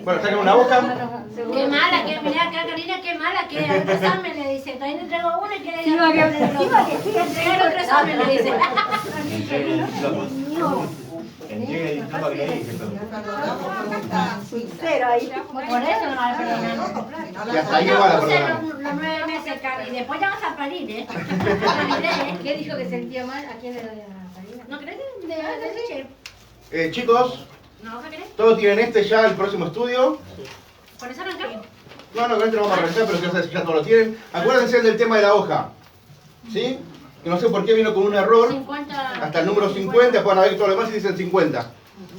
Bueno, saquen una hoja. Qué mala, que mirá acá, Karina, qué mala, que otro examen le dice. Todavía le entrego uno y quiere ir a entregar otro examen, le dice. Sincero ahí. Por eso no la perdonamos. Y hasta ahí no va la Puse perdonamos. los 9 meses, Cari, y después ya vas a parir, ¿eh? ¿Qué dijo que sentía mal? ¿A quién le doy a Karina? ¿No crees? De leche. Chicos, ¿No, qué crees? todos tienen ya el próximo estudio. ¿Por eso arrancamos? No, con este no vamos a revisar, pero quiero saber si ya todos lo tienen. Acuérdense del tema de la hoja. ¿Sí? Que no sé por qué vino con un error. 50. Hasta el número 50, pueden ver que todo lo demás y dicen 50.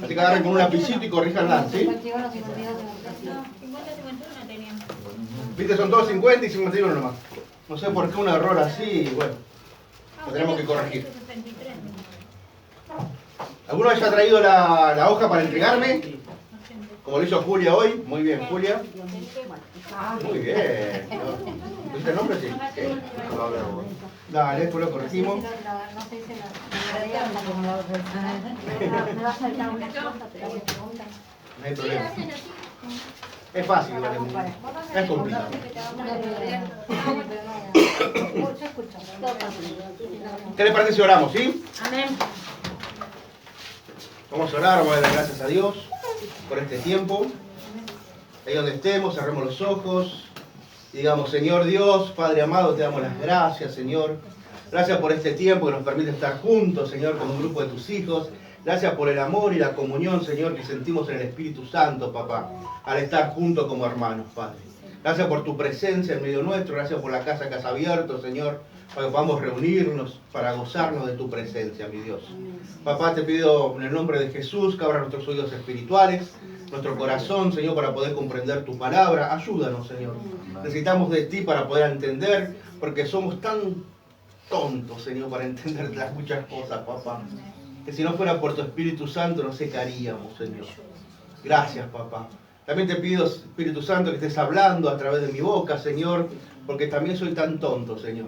Así que agarren con un lapicito y corríjanla, ¿sí? 51, 52, 53. 50-51 teníamos. Viste, son todos 50 y 51 nomás. No sé por qué un error así, bueno. Lo tenemos que corregir. ¿Alguno haya traído la hoja para entregarme? Como lo hizo Julia hoy. Muy bien, Julia. Muy bien. ¿Viste el nombre? Sí. Dale, después lo corregimos. No sé si la como la otra. Me va a saltar una cosa, pero me preguntan. No hay problema. Es fácil, igual que no es complicado. ¿Qué les parece si oramos, sí? Amén. Vamos a orar, vamos a dar gracias a Dios por este tiempo. Ahí donde estemos, cerremos los ojos. Digamos, Señor Dios, Padre amado, te damos las gracias, Señor. Gracias por este tiempo que nos permite estar juntos, Señor, con un grupo de tus hijos. Gracias por el amor y la comunión, Señor, que sentimos en el Espíritu Santo, papá, al estar juntos como hermanos, Padre. Gracias por tu presencia en medio nuestro. Gracias por la casa que has abierto, Señor, para que podamos reunirnos, para gozarnos de tu presencia, mi Dios. Papá, te pido en el nombre de Jesús que abra nuestros oídos espirituales, nuestro corazón, Señor, para poder comprender tu palabra. Ayúdanos, Señor. Necesitamos de ti para poder entender, porque somos tan tontos, Señor, para entender las muchas cosas, papá. Que si no fuera por tu Espíritu Santo, no sé qué haríamos, Señor. Gracias, papá. También te pido, Espíritu Santo, que estés hablando a través de mi boca, Señor, porque también soy tan tonto, Señor,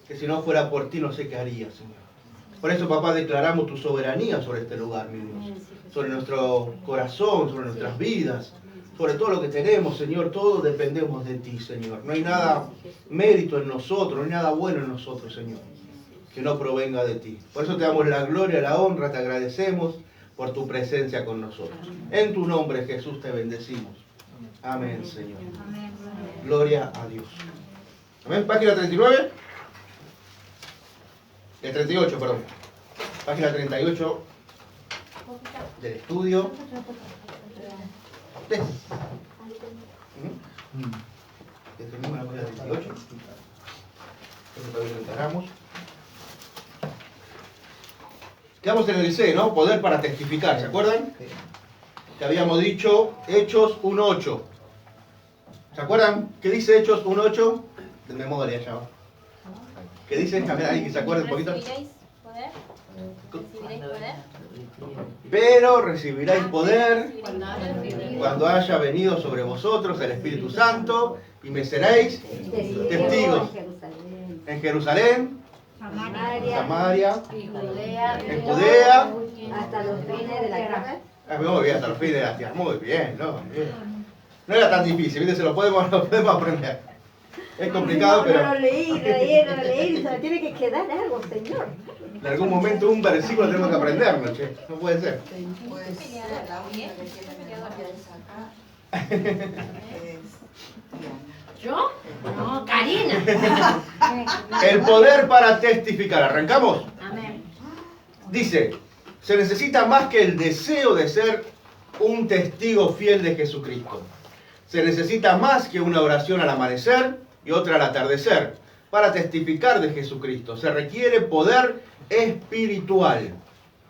que si no fuera por ti, no sé qué haría, Señor. Por eso, papá, declaramos tu soberanía sobre este lugar, mi Dios. Sobre nuestro corazón, sobre nuestras vidas, sobre todo lo que tenemos, Señor. Todos dependemos de ti, Señor. No hay nada mérito en nosotros, no hay nada bueno en nosotros, Señor, que no provenga de ti. Por eso te damos la gloria, la honra, te agradecemos por tu presencia con nosotros. En tu nombre, Jesús, te bendecimos. Amén, Señor. Gloria a Dios. Amén. Página 39. 38, perdón. Página 38 del estudio. Tenemos la página 38. Eso todavía lo encaramos. Quedamos en el C, ¿no? Poder para testificar, ¿se acuerdan? Que habíamos dicho Hechos 1.8. ¿Se acuerdan? ¿Qué dice Hechos 1.8? De memoria ya. ¿Qué dice? A ver, alguien que se acuerde un poquito. ¿Recibiréis poder? ¿Recibiréis poder? Pero recibiréis poder cuando haya venido sobre vosotros el Espíritu Santo y me seréis testigos en Jerusalén, Samaria, en Judea, Hasta los fines de la tierra. Muy bien, hasta los fines de la tierra. Muy bien, ¿no? Bien. No era tan difícil, ¿viste? Lo podemos aprender. Es complicado, pero No lo leí, se me tiene que quedar algo, Señor. en algún momento un versículo tenemos que aprenderlo, che. No puede ser. Pues la única que tiene memoria de sacar es ¿Yo? No, Karina. El poder para testificar. ¿Arrancamos? Amén. Dice, se necesita más que el deseo de ser un testigo fiel de Jesucristo. Se necesita más que una oración al amanecer y otra al atardecer para testificar de Jesucristo. Se requiere poder espiritual.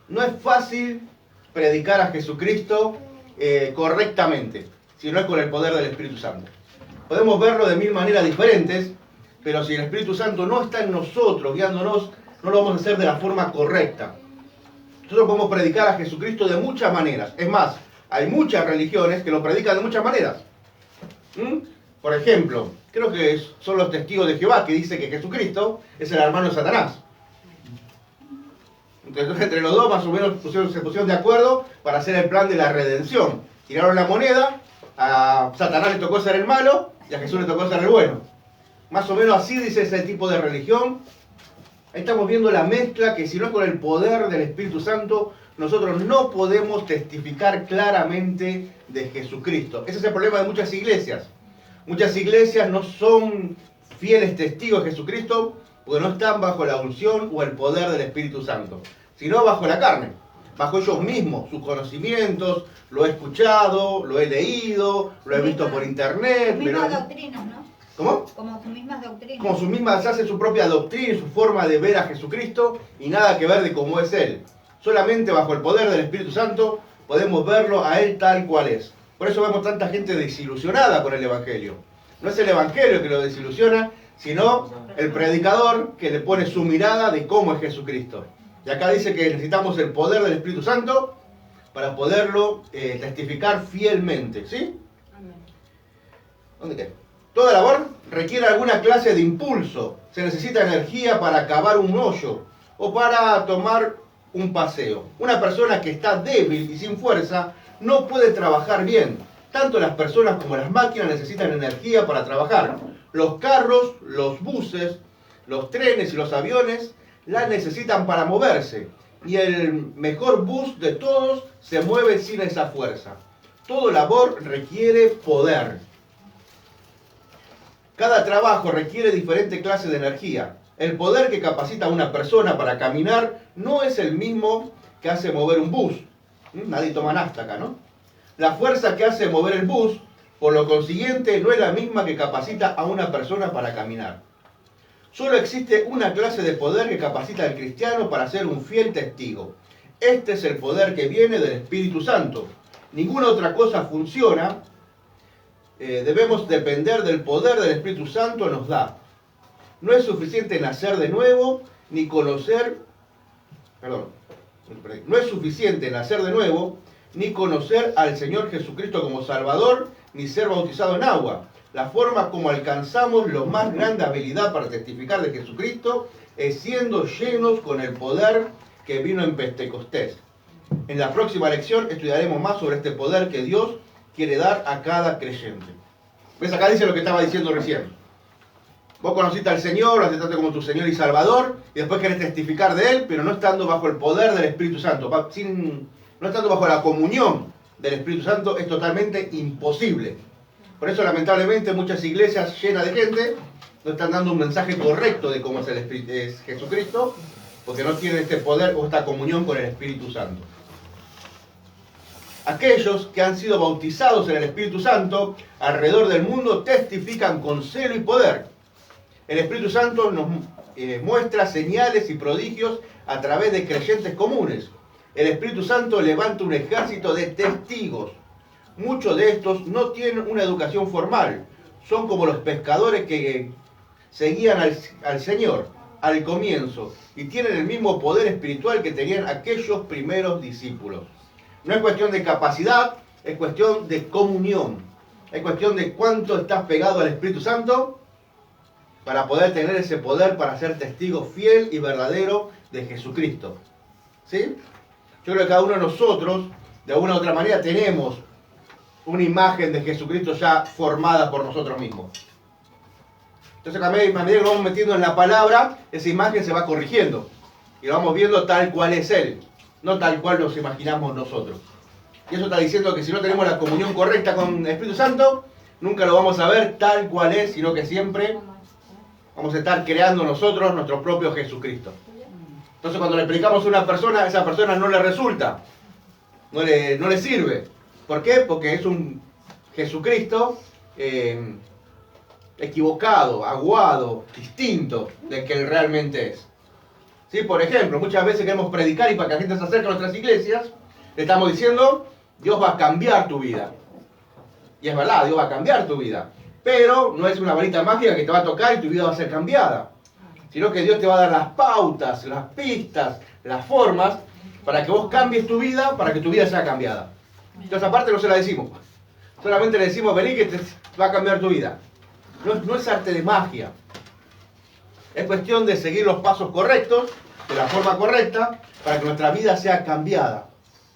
No es fácil predicar a Jesucristo correctamente, si no es con el poder del Espíritu Santo. Podemos verlo de mil maneras diferentes, pero si el Espíritu Santo no está en nosotros, guiándonos, no lo vamos a hacer de la forma correcta. Nosotros podemos predicar a Jesucristo de muchas maneras. Es más, hay muchas religiones que lo predican de muchas maneras. Por ejemplo, creo que son los testigos de Jehová que dicen que Jesucristo es el hermano de Satanás. Entonces entre los dos más o menos se pusieron de acuerdo para hacer el plan de la redención. Tiraron la moneda, a Satanás le tocó ser el malo y a Jesús le tocó ser el bueno. Más o menos así dice ese tipo de religión. Ahí estamos viendo la mezcla que si no es con el poder del Espíritu Santo, nosotros no podemos testificar claramente de Jesucristo. Ese es el problema de muchas iglesias. Muchas iglesias no son fieles testigos de Jesucristo porque no están bajo la unción o el poder del Espíritu Santo, sino bajo la carne, bajo ellos mismos, sus conocimientos. Lo he escuchado, lo he leído, lo he visto por internet. Mismas doctrinas, ¿no? ¿Cómo? Como sus mismas doctrinas. Como sus mismas, hacen su propia doctrina y su forma de ver a Jesucristo y nada que ver de cómo es Él. Solamente bajo el poder del Espíritu Santo podemos verlo a Él tal cual es. Por eso vemos tanta gente desilusionada con el Evangelio. No es el Evangelio que lo desilusiona, sino el predicador que le pone su mirada de cómo es Jesucristo. Y acá dice que necesitamos el poder del Espíritu Santo para poderlo testificar fielmente. ¿Sí? ¿Dónde queda? Toda labor requiere alguna clase de impulso. Se necesita energía para cavar un hoyo o para tomar un paseo. Una persona que está débil y sin fuerza no puede trabajar bien. Tanto las personas como las máquinas necesitan energía para trabajar. Los carros, los buses, los trenes y los aviones la necesitan para moverse. Y el mejor bus de todos se mueve sin esa fuerza. Todo labor requiere poder. Cada trabajo requiere diferente clase de energía. El poder que capacita a una persona para caminar no es el mismo que hace mover un bus. Nadie toma nafta acá, ¿no? La fuerza que hace mover el bus, por lo consiguiente, no es la misma que capacita a una persona para caminar. Solo existe una clase de poder que capacita al cristiano para ser un fiel testigo. Este es el poder que viene del Espíritu Santo. Ninguna otra cosa funciona. Debemos depender del poder del Espíritu Santo nos da. No es suficiente nacer de nuevo, ni conocer... No es suficiente nacer de nuevo, ni conocer al Señor Jesucristo como Salvador, ni ser bautizado en agua. La forma como alcanzamos la más grande habilidad para testificar de Jesucristo es siendo llenos con el poder que vino en Pentecostés. En la próxima lección estudiaremos más sobre este poder que Dios quiere dar a cada creyente. ¿Ves? Acá dice lo que estaba diciendo recién. Vos conociste al Señor, lo aceptaste como tu Señor y Salvador, y después querés testificar de Él, pero no estando bajo el poder del Espíritu Santo, no estando bajo la comunión del Espíritu Santo, es totalmente imposible. Por eso, lamentablemente, muchas iglesias llenas de gente no están dando un mensaje correcto de cómo es Jesucristo, porque no tienen este poder o esta comunión con el Espíritu Santo. Aquellos que han sido bautizados en el Espíritu Santo alrededor del mundo testifican con celo y poder. El Espíritu Santo nos muestra señales y prodigios a través de creyentes comunes. El Espíritu Santo levanta un ejército de testigos. Muchos de estos no tienen una educación formal. Son como los pescadores que seguían al Señor al comienzo y tienen el mismo poder espiritual que tenían aquellos primeros discípulos. No es cuestión de capacidad, es cuestión de comunión. Es cuestión de cuánto estás pegado al Espíritu Santo para poder tener ese poder para ser testigo fiel y verdadero de Jesucristo. ¿Sí? Yo creo que cada uno de nosotros, de alguna u otra manera, tenemos una imagen de Jesucristo ya formada por nosotros mismos. Entonces, a medida que nos vamos metiendo en la palabra, esa imagen se va corrigiendo. Y lo vamos viendo tal cual es Él, no tal cual nos imaginamos nosotros. Y eso está diciendo que si no tenemos la comunión correcta con el Espíritu Santo, nunca lo vamos a ver tal cual es, sino que siempre vamos a estar creando nosotros nuestro propio Jesucristo. Entonces, cuando le predicamos a una persona, a esa persona no le resulta, no le sirve. ¿Por qué? Porque es un Jesucristo equivocado, aguado, distinto del que Él realmente es. ¿Sí? Por ejemplo, muchas veces queremos predicar y para que la gente se acerque a nuestras iglesias, le estamos diciendo, Dios va a cambiar tu vida. Y es verdad, Dios va a cambiar tu vida. Pero no es una varita mágica que te va a tocar y tu vida va a ser cambiada. Sino que Dios te va a dar las pautas, las pistas, las formas para que vos cambies tu vida, para que tu vida sea cambiada. Entonces, aparte no se la decimos. Solamente le decimos, vení que te va a cambiar tu vida. No es arte de magia. Es cuestión de seguir los pasos correctos, de la forma correcta, para que nuestra vida sea cambiada.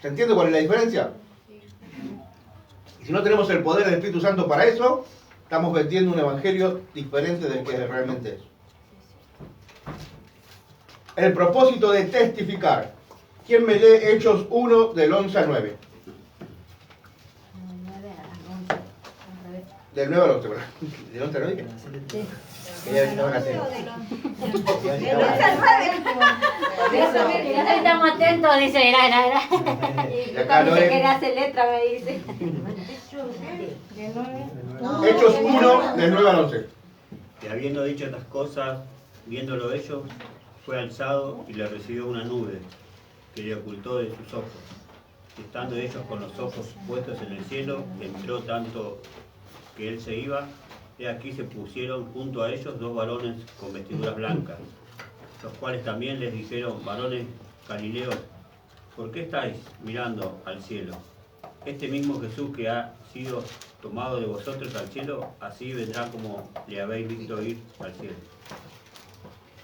¿Se entiende cuál es la diferencia? Si no tenemos el poder del Espíritu Santo para eso, estamos vendiendo un evangelio diferente del que realmente es. El propósito de testificar. ¿Quién me lee Hechos 1 del 11 al 9? Del 9 al 11, ¿verdad? ¿Del 11 al 9? Sí. Que ya estaban así. Estamos atentos, dice, era. Y acá Cuando no se es- quiere hacer letra me dice. Hechos 1 del 9 al 11. Y habiendo dicho estas cosas, viéndolo ellos, fue alzado y le recibió una nube que le ocultó de sus ojos. Y estando ellos con los ojos puestos en el cielo, entró tanto que él se iba, y aquí se pusieron junto a ellos dos varones con vestiduras blancas, los cuales también les dijeron: varones Galileos, ¿por qué estáis mirando al cielo? Este mismo Jesús que ha sido tomado de vosotros al cielo, así vendrá como le habéis visto ir al cielo.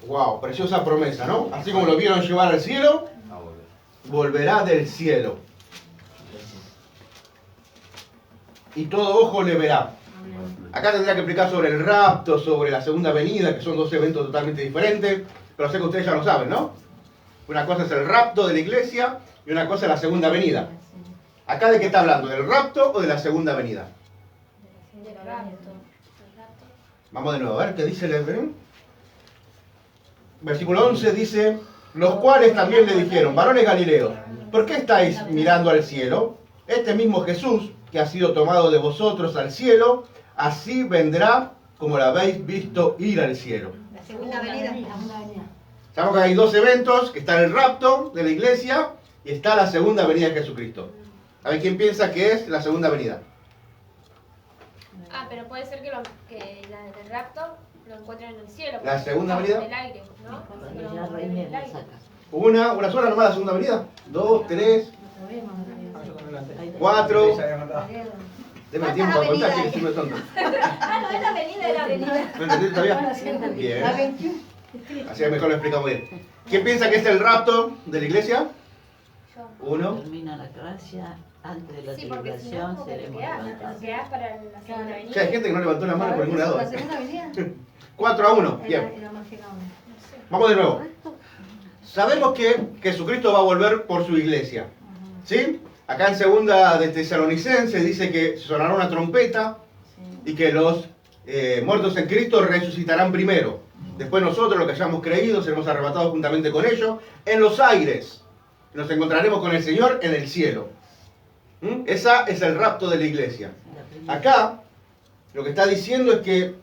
Wow, preciosa promesa, ¿no? Así como lo vieron llevar al cielo, A volver. volverá del cielo. Y todo ojo le verá. Acá tendría que explicar sobre el rapto, sobre la segunda venida, que son dos eventos totalmente diferentes, pero sé que ustedes ya lo saben, ¿no? Una cosa es el rapto de la iglesia y una cosa es la segunda venida. ¿Acá de qué está hablando? ¿Del rapto o de la segunda venida? Vamos de nuevo, a ver qué dice el hebreo. Versículo 11 dice: los cuales también le dijeron: varones Galileos, ¿por qué estáis mirando al cielo? Este mismo Jesús, que ha sido tomado de vosotros al cielo, así vendrá como lo habéis visto ir al cielo. La segunda venida. Sabemos que hay dos eventos, que está el rapto de la iglesia y está la segunda venida de Jesucristo. A ver, ¿quién piensa que es la segunda venida? Ah, pero puede ser que el rapto lo encuentren en el cielo. ¿La segunda venida? En el aire, ¿no? Cuando Lo ya encuentren en el reine aire. saca. Una sola nomás la segunda venida. 2, 3, 4. Deme tiempo a contar, que decirme tonto. Ah, no, es la avenida, es la avenida. ¿No entendí todavía? Bien. Así mejor lo explicamos bien. ¿Quién piensa que es el rapto de la iglesia? Uno. Termina la gracia, antes de la Sí, porque si no, tribulación como que te seremos quedás levantados. para la segunda O venida. sea, hay gente que no levantó la mano por ningún lado. La segunda venida 4-1. Bien. era más llegado. Vamos de nuevo. Sabemos que Jesucristo va a volver por su iglesia. ¿Sí? Acá en segunda de Tesalonicenses dice que sonará una trompeta y que los muertos en Cristo resucitarán primero. Después nosotros, los que hayamos creído, seremos arrebatados juntamente con ellos en los aires. Nos encontraremos con el Señor en el cielo. Esa es el rapto de la iglesia. Acá lo que está diciendo es que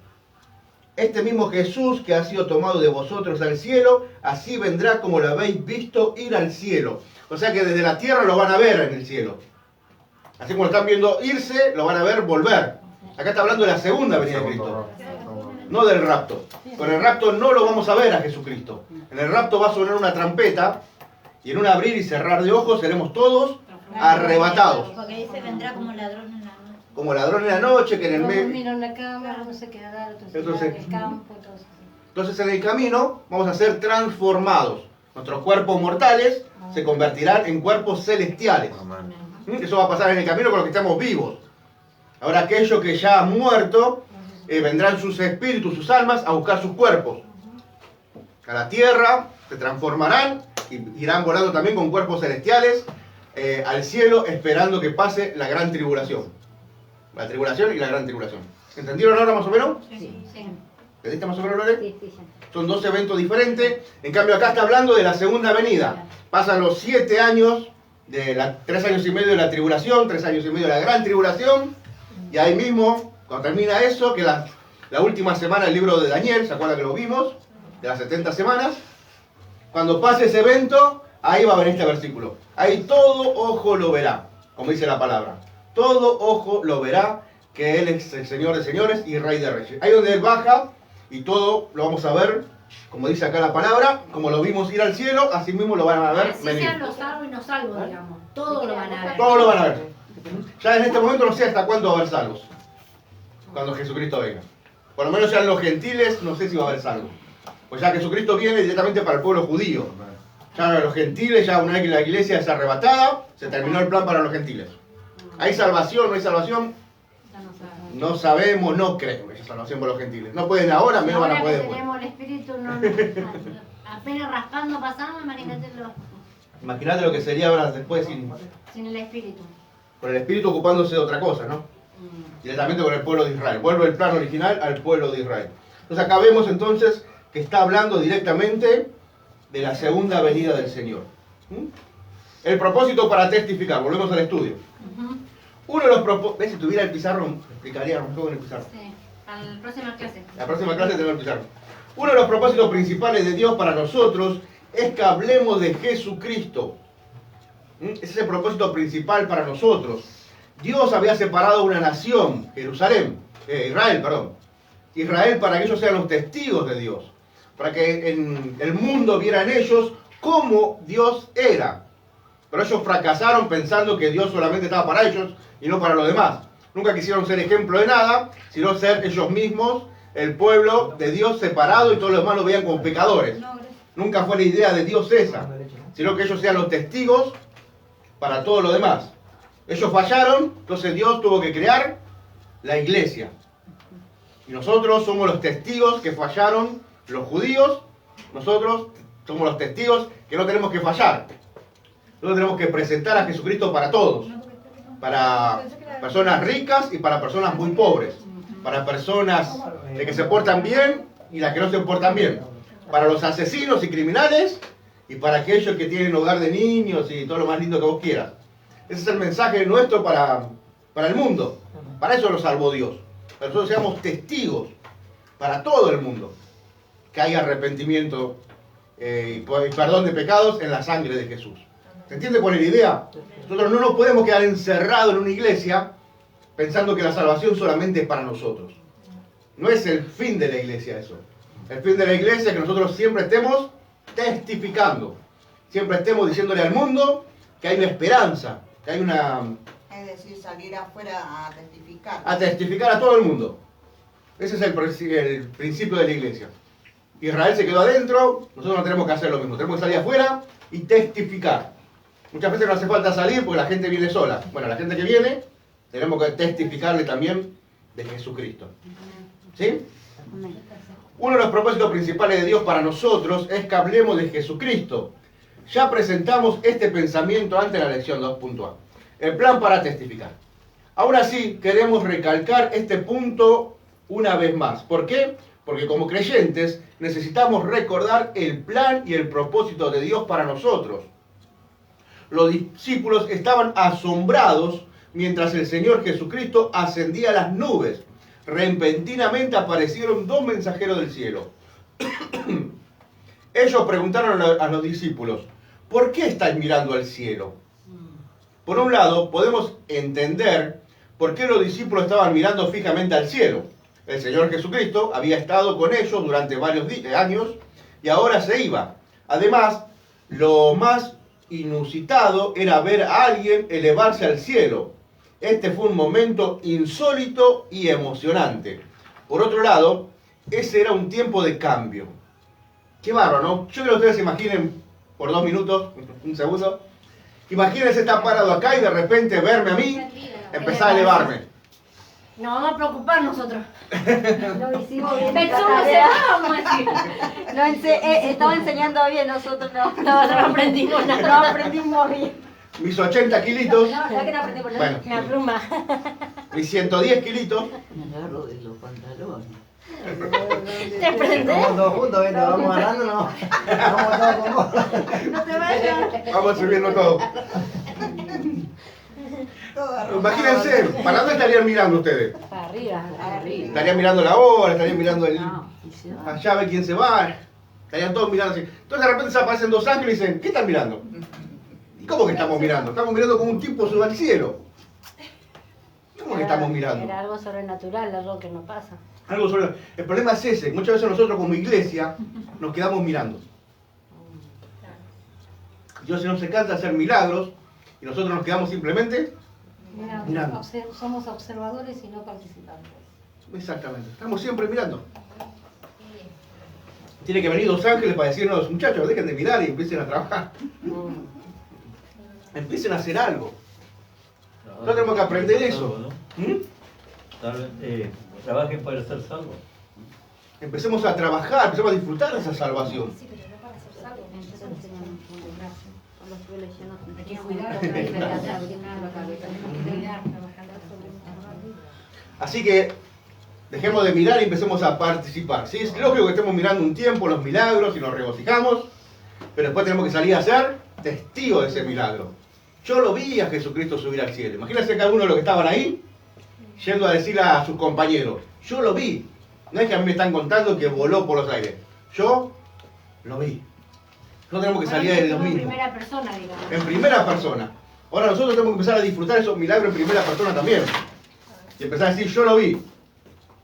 este mismo Jesús que ha sido tomado de vosotros al cielo, así vendrá como lo habéis visto ir al cielo. O sea que desde la tierra lo van a ver en el cielo. Así como lo están viendo irse, lo van a ver volver. Acá está hablando de la segunda venida de Cristo, no del rapto. Con el rapto no lo vamos a ver a Jesucristo. En el rapto va a sonar una trompeta y en un abrir y cerrar de ojos seremos todos arrebatados. Porque dice vendrá como ladrón en la noche. Como ladrón en la noche, que en el Uno medio... mira en la cama, uno se queda, otro se Entonces- queda en el campo, todo eso. Entonces en el camino vamos a ser transformados. Nuestros cuerpos mortales se convertirán en cuerpos celestiales. Eso va a pasar en el camino con los que estamos vivos. Ahora aquellos que ya han muerto, vendrán sus espíritus, sus almas, a buscar sus cuerpos. A la tierra se transformarán y irán volando también con cuerpos celestiales al cielo, esperando que pase la gran tribulación. La tribulación y la gran tribulación. ¿Entendieron ahora más o menos? Sí, sí. ¿Entendiste más o menos, Lore? Sí, sí, sí. Son dos eventos diferentes. En cambio, acá está hablando de la segunda venida. Pasan los 7 años, 3 años y medio de la tribulación, 3 años y medio de la gran tribulación. Y ahí mismo, cuando termina eso, que la última semana del libro de Daniel, ¿se acuerdan que lo vimos? De las 70 semanas. Cuando pase ese evento, ahí va a venir este versículo. Ahí todo ojo lo verá, como dice la palabra. Todo ojo lo verá, que Él es el Señor de señores y Rey de reyes. Ahí donde Él baja y todo lo vamos a ver, como dice acá la palabra, como lo vimos ir al cielo, así mismo lo van a ver Así venir. sean los salvos y no salvos, digamos. Todo lo van a ver. Todos lo van a ver. Ya en este momento no sé hasta cuándo va a haber salvos. Cuando Jesucristo venga. Por lo menos ya en los gentiles no sé si va a haber salvos. Pues ya Jesucristo viene directamente para el pueblo judío. Ya los gentiles, ya una vez que la iglesia es arrebatada, se terminó el plan para los gentiles. ¿Hay salvación? ¿No hay salvación? No sabemos, no creo que haya salvación por los gentiles. No pueden ahora, menos van a Ahora poder que después. tenemos el espíritu, apenas raspando pasamos, imagínate Imagínate lo que sería ahora después sin el espíritu. con el espíritu ocupándose de otra cosa, ¿no? Directamente con el pueblo de Israel. Vuelve el plan original al pueblo de Israel. Entonces acá vemos entonces que está hablando directamente de la segunda venida del Señor. El propósito para testificar, volvemos al estudio. Uno de los propósitos, si tuviera el pizarrón, explicaría un poco en el pizarrón. Sí, a la próxima clase. La próxima clase tenemos el pizarrón. Uno de los propósitos principales de Dios para nosotros es que hablemos de Jesucristo. Ese es el propósito principal para nosotros. Dios había separado una nación, Israel, para que ellos sean los testigos de Dios. Para que en el mundo viera en ellos cómo Dios era. Pero ellos fracasaron pensando que Dios solamente estaba para ellos y no para los demás. Nunca quisieron ser ejemplo de nada, sino ser ellos mismos, el pueblo de Dios separado, y todos los demás lo veían como pecadores. Nunca fue la idea de Dios esa, sino que ellos sean los testigos para todo lo demás. Ellos fallaron, entonces Dios tuvo que crear la iglesia. Y nosotros somos los testigos que fallaron, los judíos. Nosotros somos los testigos que no tenemos que fallar. Nosotros tenemos que presentar a Jesucristo para todos. Para personas ricas y para personas muy pobres. Para personas que se portan bien y las que no se portan bien. Para los asesinos y criminales y para aquellos que tienen hogar de niños y todo lo más lindo que vos quieras. Ese es el mensaje nuestro para el mundo. Para eso lo salvó Dios. Para que nosotros seamos testigos para todo el mundo. Que haya arrepentimiento y perdón de pecados en la sangre de Jesús. ¿Se entiende cuál es la idea? Nosotros no nos podemos quedar encerrados en una iglesia pensando que la salvación solamente es para nosotros. No es el fin de la iglesia eso. El fin de la iglesia es que nosotros siempre estemos testificando. Siempre estemos diciéndole al mundo que hay una esperanza, que hay una... Es decir, salir afuera a testificar. A testificar a todo el mundo. Ese es el principio de la iglesia. Israel se quedó adentro, nosotros no tenemos que hacer lo mismo. Tenemos que salir afuera y testificar. Muchas veces no hace falta salir porque la gente viene sola. Bueno, la gente que viene, tenemos que testificarle también de Jesucristo. ¿Sí? Uno de los propósitos principales de Dios para nosotros es que hablemos de Jesucristo. Ya presentamos este pensamiento ante la lección 2.a. El plan para testificar. Aún así, queremos recalcar este punto una vez más. ¿Por qué? Porque como creyentes necesitamos recordar el plan y el propósito de Dios para nosotros. Los discípulos estaban asombrados mientras el Señor Jesucristo ascendía a las nubes. Repentinamente aparecieron dos mensajeros del cielo. Ellos preguntaron a los discípulos, ¿por qué estáis mirando al cielo? Por un lado, podemos entender por qué los discípulos estaban mirando fijamente al cielo. El Señor Jesucristo había estado con ellos durante varios años y ahora se iba. Además, lo más inusitado era ver a alguien elevarse al cielo. Este fue un momento insólito y emocionante. Por otro lado, ese era un tiempo de cambio. Qué bárbaro, ¿no? Yo creo que ustedes se imaginen por 2 minutos, un segundo. Imagínense estar parado acá y de repente verme a mí, empezar a elevarme. Nos vamos a preocupar nosotros. Lo hicimos bien. Pensamos vamos a decir. Estaba enseñando bien, nosotros no. No aprendimos nada. No aprendimos bien. Mis 80 kilitos, No, que no aprendimos nada. bueno, La pluma. mis 110 kilitos, Me agarro de los pantalones. ¿Te prendés? Vamos todos juntos, ¿viste? Vamos ganando, no. Vamos todos con vos. No te vayas. vamos subiendo todo. Imagínense, ¿para dónde estarían mirando ustedes? Para arriba. Arriba. Estarían mirando la hora, estarían mirando el... No, y se va. Allá ve quién se va. Estarían todos mirando así. Entonces de repente se aparecen dos ángeles y dicen, ¿qué están mirando? ¿Y cómo que estamos mirando? Estamos mirando como un tipo sube al cielo. ¿Cómo que estamos mirando? Era algo sobrenatural, algo que no pasa. Algo sobre... El problema es ese. Muchas veces nosotros como iglesia nos quedamos mirando. Dios no se cansa de hacer milagros y nosotros nos quedamos simplemente mirando. Somos observadores y no participantes. Exactamente. Estamos siempre mirando. Tiene que venir dos ángeles para decirnos, muchachos, dejen de mirar y empiecen a trabajar. Empiecen a hacer algo. Nosotros tenemos que aprender eso. Trabajen para ser salvos. Empecemos a trabajar, empecemos a disfrutar de esa salvación. Sí, pero no para ser salvo. Hay que cuidar, Así que dejemos de mirar y empecemos a participar. ¿Sí? Es lógico que estemos mirando un tiempo los milagros y nos regocijamos, pero después tenemos que salir a ser testigos de ese milagro. Yo lo vi a Jesucristo subir al cielo. Imagínense que algunos de los que estaban ahí, yendo a decirle a sus compañeros, yo lo vi. No es que a mí me están contando que voló por los aires. Yo lo vi. Nosotros tenemos que salir de los mismos. En primera persona, digamos. En primera persona. Ahora nosotros tenemos que empezar a disfrutar esos milagros en primera persona también. Y empezar a decir, yo lo vi.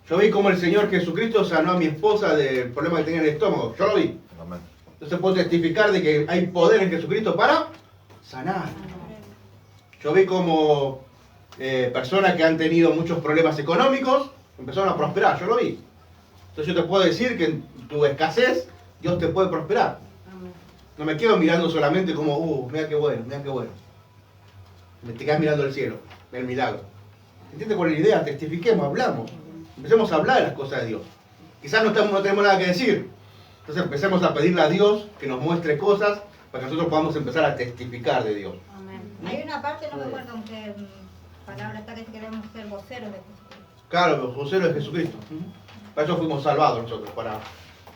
Yo vi cómo el Señor Jesucristo sanó a mi esposa del problema que tenía en el estómago. Yo lo vi. Entonces puedo testificar de que hay poder en Jesucristo para sanar. Yo vi como personas que han tenido muchos problemas económicos empezaron a prosperar. Yo lo vi. Entonces yo te puedo decir que en tu escasez Dios te puede prosperar. No me quedo mirando solamente como, mira qué bueno, mira qué bueno. Te quedas mirando el cielo, el milagro. ¿Entiendes cuál es la idea? Testifiquemos, hablamos. Empecemos a hablar de las cosas de Dios. Quizás no tenemos nada que decir. Entonces empecemos a pedirle a Dios que nos muestre cosas para que nosotros podamos empezar a testificar de Dios. Hay una parte, no me acuerdo en qué palabra está, que queremos ser voceros de Jesucristo. Claro, los voceros de Jesucristo. Para eso fuimos salvados nosotros, para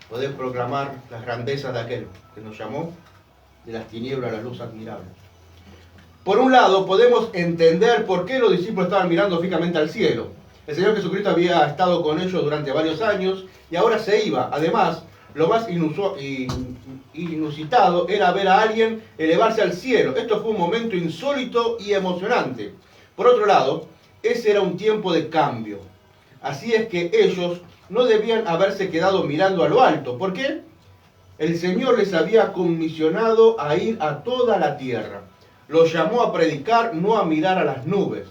poder proclamar las grandezas de aquel que nos llamó de las tinieblas a la luz admirable. Por un lado, podemos entender por qué los discípulos estaban mirando fijamente al cielo. El Señor Jesucristo había estado con ellos durante varios años y ahora se iba. Además, lo más inusitado era ver a alguien elevarse al cielo. Esto fue un momento insólito y emocionante. Por otro lado, ese era un tiempo de cambio. Así es que ellos no debían haberse quedado mirando a lo alto. ¿Por qué? El Señor les había comisionado a ir a toda la tierra. Los llamó a predicar, no a mirar a las nubes.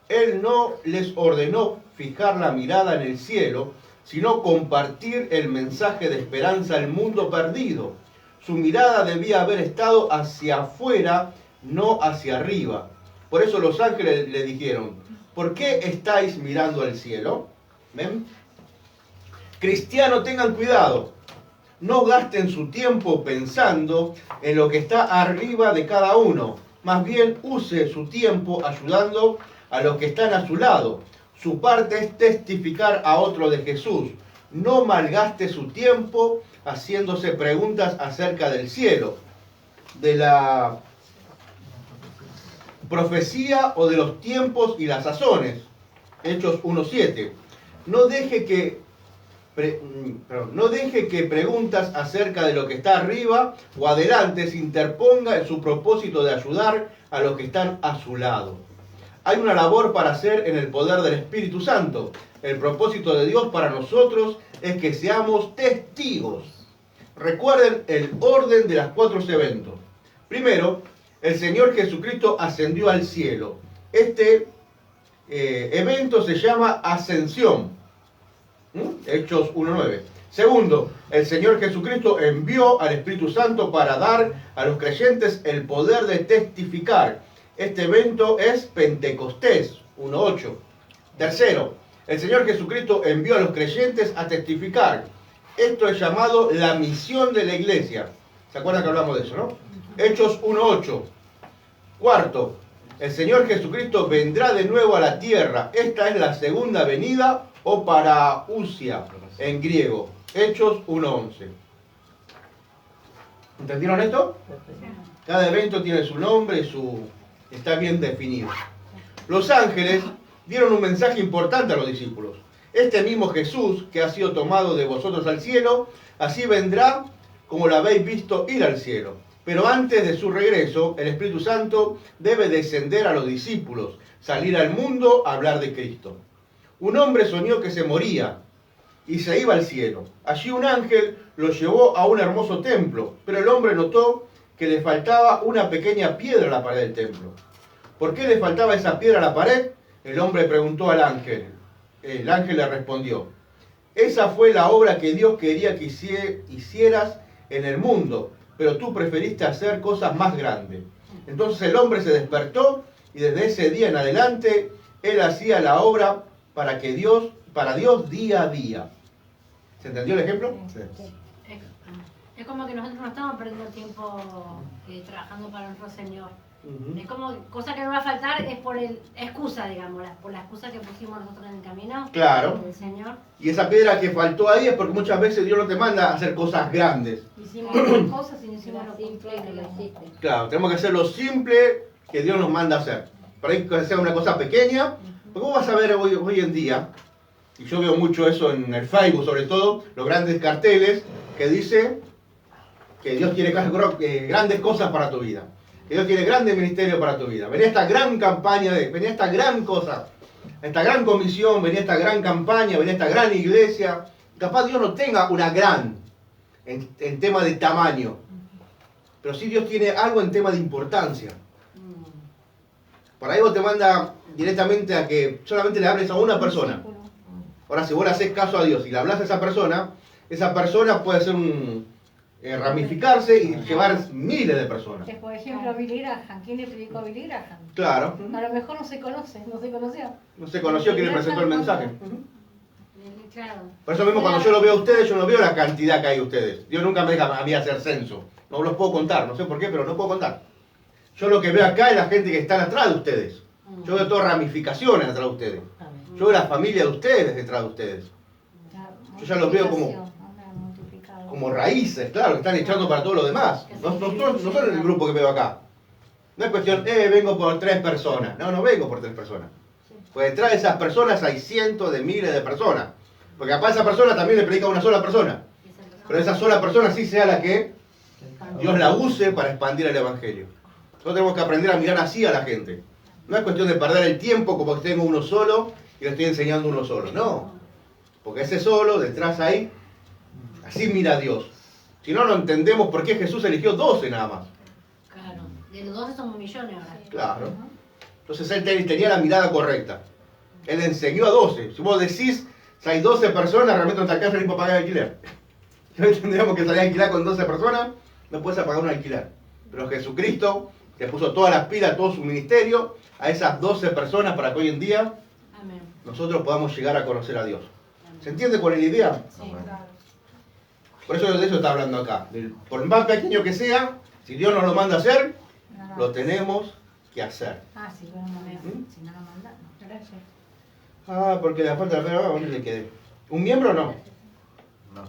Él no les ordenó fijar la mirada en el cielo, sino compartir el mensaje de esperanza al mundo perdido. Su mirada debía haber estado hacia afuera, no hacia arriba. Por eso los ángeles le dijeron, ¿por qué estáis mirando al cielo? ¿Ven? Cristianos, tengan cuidado. No gasten su tiempo pensando en lo que está arriba de cada uno. Más bien use su tiempo ayudando a los que están a su lado. Su parte es testificar a otro de Jesús. No malgaste su tiempo haciéndose preguntas acerca del cielo, de la profecía o de los tiempos y las sazones. Hechos 1:7. No deje que preguntas acerca de lo que está arriba o adelante se interponga en su propósito de ayudar a los que están a su lado. Hay una labor para hacer en el poder del Espíritu Santo. El propósito de Dios para nosotros es que seamos testigos. Recuerden el orden de los 4 eventos. Primero, el Señor Jesucristo ascendió al cielo. Este evento se llama ascensión. Hechos 1:9. Segundo, el Señor Jesucristo envió al Espíritu Santo para dar a los creyentes el poder de testificar. Este evento es Pentecostés 1:8. Tercero, el Señor Jesucristo envió a los creyentes a testificar. Esto es llamado la misión de la iglesia. ¿Se acuerdan que hablamos de eso, no? Hechos 1:8. Cuarto, el Señor Jesucristo vendrá de nuevo a la tierra. Esta es la segunda venida o parousia en griego. Hechos 1:11. ¿Entendieron esto? Cada evento tiene su nombre y está bien definido. Los ángeles dieron un mensaje importante a los discípulos. Este mismo Jesús que ha sido tomado de vosotros al cielo, así vendrá como lo habéis visto ir al cielo. Pero antes de su regreso, el Espíritu Santo debe descender a los discípulos, salir al mundo a hablar de Cristo. Un hombre soñó que se moría y se iba al cielo. Allí un ángel lo llevó a un hermoso templo, pero el hombre notó que le faltaba una pequeña piedra a la pared del templo. ¿Por qué le faltaba esa piedra a la pared? El hombre preguntó al ángel. El ángel le respondió, esa fue la obra que Dios quería que hicieras en el mundo, pero tú preferiste hacer cosas más grandes. Entonces el hombre se despertó y desde ese día en adelante, él hacía la obra para Dios día a día. ¿Se entendió el ejemplo? Sí. Es como que nosotros no estamos perdiendo tiempo trabajando para nuestro Señor. Es como cosa que no va a faltar, es por excusa, digamos, por la excusa que pusimos nosotros en el camino. Claro. Del Señor. Y esa piedra que faltó ahí es porque muchas veces Dios no te manda a hacer cosas grandes. Hicimos otras cosas y no hicimos lo Simple que lo hiciste. Claro, tenemos que hacer lo simple que Dios nos manda a hacer. Para que sea una cosa pequeña, porque vos vas a ver hoy en día, y yo veo mucho eso en el Facebook sobre todo, los grandes carteles que dice que Dios quiere grandes cosas para tu vida. Que Dios tiene grandes ministerios para tu vida. Venía esta gran campaña, venía esta gran cosa, esta gran comisión, venía esta gran campaña, venía esta gran iglesia. Capaz Dios no tenga una gran en tema de tamaño, pero sí Dios tiene algo en tema de importancia. Por ahí vos te manda directamente a que solamente le hables a una persona. Ahora, si vos le haces caso a Dios y le hablas a esa persona puede ser ramificarse y llevar miles de personas. Por ejemplo, Billy Graham. ¿Quién le predicó a Billy Graham? Claro. A lo mejor no se conoció. No se conoció quién le presentó el mensaje. Claro. Por eso mismo cuando yo lo veo a ustedes, yo no veo la cantidad que hay de ustedes. Dios nunca me deja a mí hacer censo. No los puedo contar, no sé por qué, pero no puedo contar. Yo lo que veo acá es la gente que está atrás de ustedes. Yo veo todas ramificaciones atrás de ustedes. Yo veo la familia de ustedes detrás de ustedes. Yo ya los veo como raíces, claro, que están echando para todo lo demás. No son el grupo que veo acá. No es cuestión, vengo por 3 personas. No vengo por 3 personas. Pues detrás de esas personas hay cientos de miles de personas. Porque capaz esa persona también le predica a una sola persona. Pero esa sola persona sí sea la que Dios la use para expandir el Evangelio. Nosotros tenemos que aprender a mirar así a la gente. No es cuestión de perder el tiempo como que tengo uno solo y le estoy enseñando uno solo. No. Porque ese solo, detrás ahí, así mira a Dios. Si no, no entendemos por qué Jesús eligió 12 nada más. Claro. De los 12 somos millones ahora. Claro. Entonces él tenía la mirada correcta. Él enseñó a 12. Si vos decís, si hay 12 personas, realmente no te alcanza ni para pagar el alquiler. No tendríamos que salir a alquilar con 12 personas, no puedes pagar un alquiler. Pero Jesucristo le puso todas las pilas, todo su ministerio, a esas 12 personas para que hoy en día nosotros podamos llegar a conocer a Dios. ¿Se entiende cuál es la idea? Sí, claro. Por eso de eso está hablando acá. Por más pequeño que sea, si Dios nos lo manda a hacer, lo tenemos que hacer. Si no lo manda, no. Gracias. Porque la falta de la fe, ¿dónde le quedé? ¿Un miembro no? No.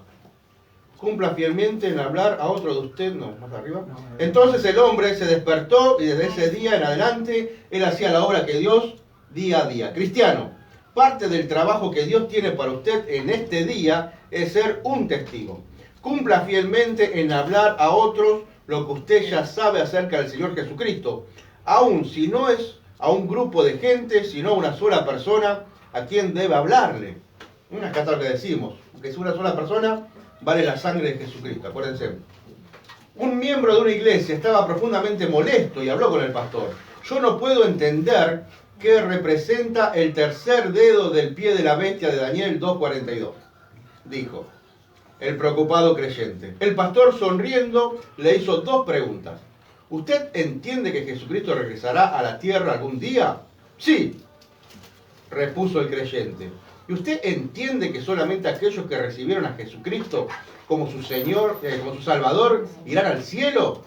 Cumpla fielmente en hablar a otro de usted, no, más arriba. Entonces el hombre se despertó y desde ese día en adelante él hacía la obra que Dios día a día. Cristiano, parte del trabajo que Dios tiene para usted en este día es ser un testigo. Cumpla fielmente en hablar a otros lo que usted ya sabe acerca del Señor Jesucristo, aun si no es a un grupo de gente, sino a una sola persona a quien debe hablarle. Acá está lo que decimos, que es una sola persona, vale la sangre de Jesucristo, acuérdense. Un miembro de una iglesia estaba profundamente molesto y habló con el pastor. Yo no puedo entender qué representa el tercer dedo del pie de la bestia de Daniel 2:42, dijo el preocupado creyente. El pastor, sonriendo, le hizo 2 preguntas. ¿Usted entiende que Jesucristo regresará a la tierra algún día? Sí, repuso el creyente. ¿Y usted entiende que solamente aquellos que recibieron a Jesucristo como su Señor, como su Salvador, irán al cielo?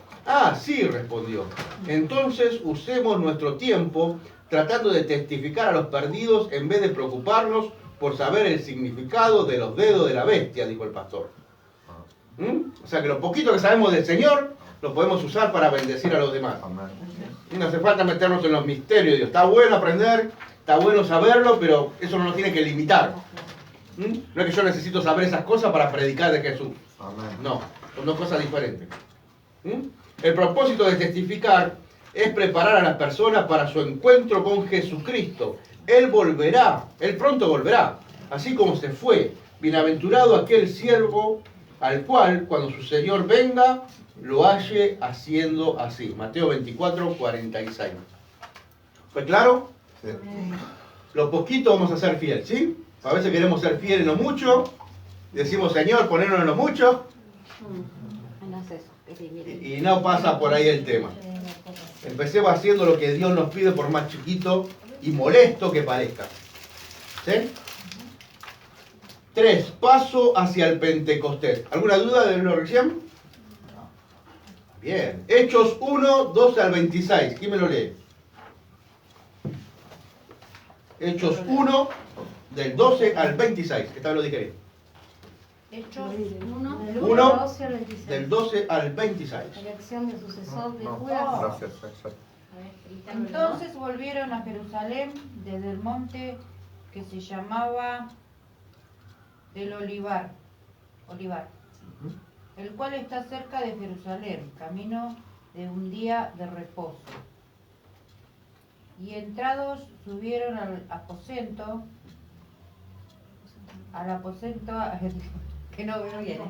Sí, respondió. Entonces usemos nuestro tiempo tratando de testificar a los perdidos en vez de preocuparnos por saber el significado de los dedos de la bestia, dijo el pastor. O sea que lo poquito que sabemos del Señor lo podemos usar para bendecir a los demás. No hace falta meternos en los misterios de Dios. Está bueno aprender, está bueno saberlo, pero eso no nos tiene que limitar. No es que yo necesito saber esas cosas para predicar de Jesús. No, son 2 cosas diferentes. El propósito de testificar es preparar a las personas para su encuentro con Jesucristo. Él volverá, Él pronto volverá, así como se fue. Bienaventurado aquel siervo al cual, cuando su Señor venga, lo halle haciendo así. Mateo 24:46. ¿Fue claro? Sí. Lo poquito vamos a ser fiel, ¿sí? A veces queremos ser fieles en lo mucho, decimos Señor, ponernos en lo mucho, y no pasa por ahí el tema. Empecemos haciendo lo que Dios nos pide por más chiquito y molesto que parezca. ¿Sí? 3. Paso hacia el Pentecostés. ¿Alguna duda de lo recién? Bien. Hechos 1, 12 al 26. ¿Quién me lo lee? Hechos 1, del 12 al 26. Esta vez lo dije bien. Hechos 1, 1, del 12 al 26. Elección de sucesor de No. Judas. Gracias, exacto. Entonces volvieron a Jerusalén desde el monte que se llamaba del Olivar, el cual está cerca de Jerusalén, camino de un día de reposo. Y entrados subieron al aposento, que no veo bien,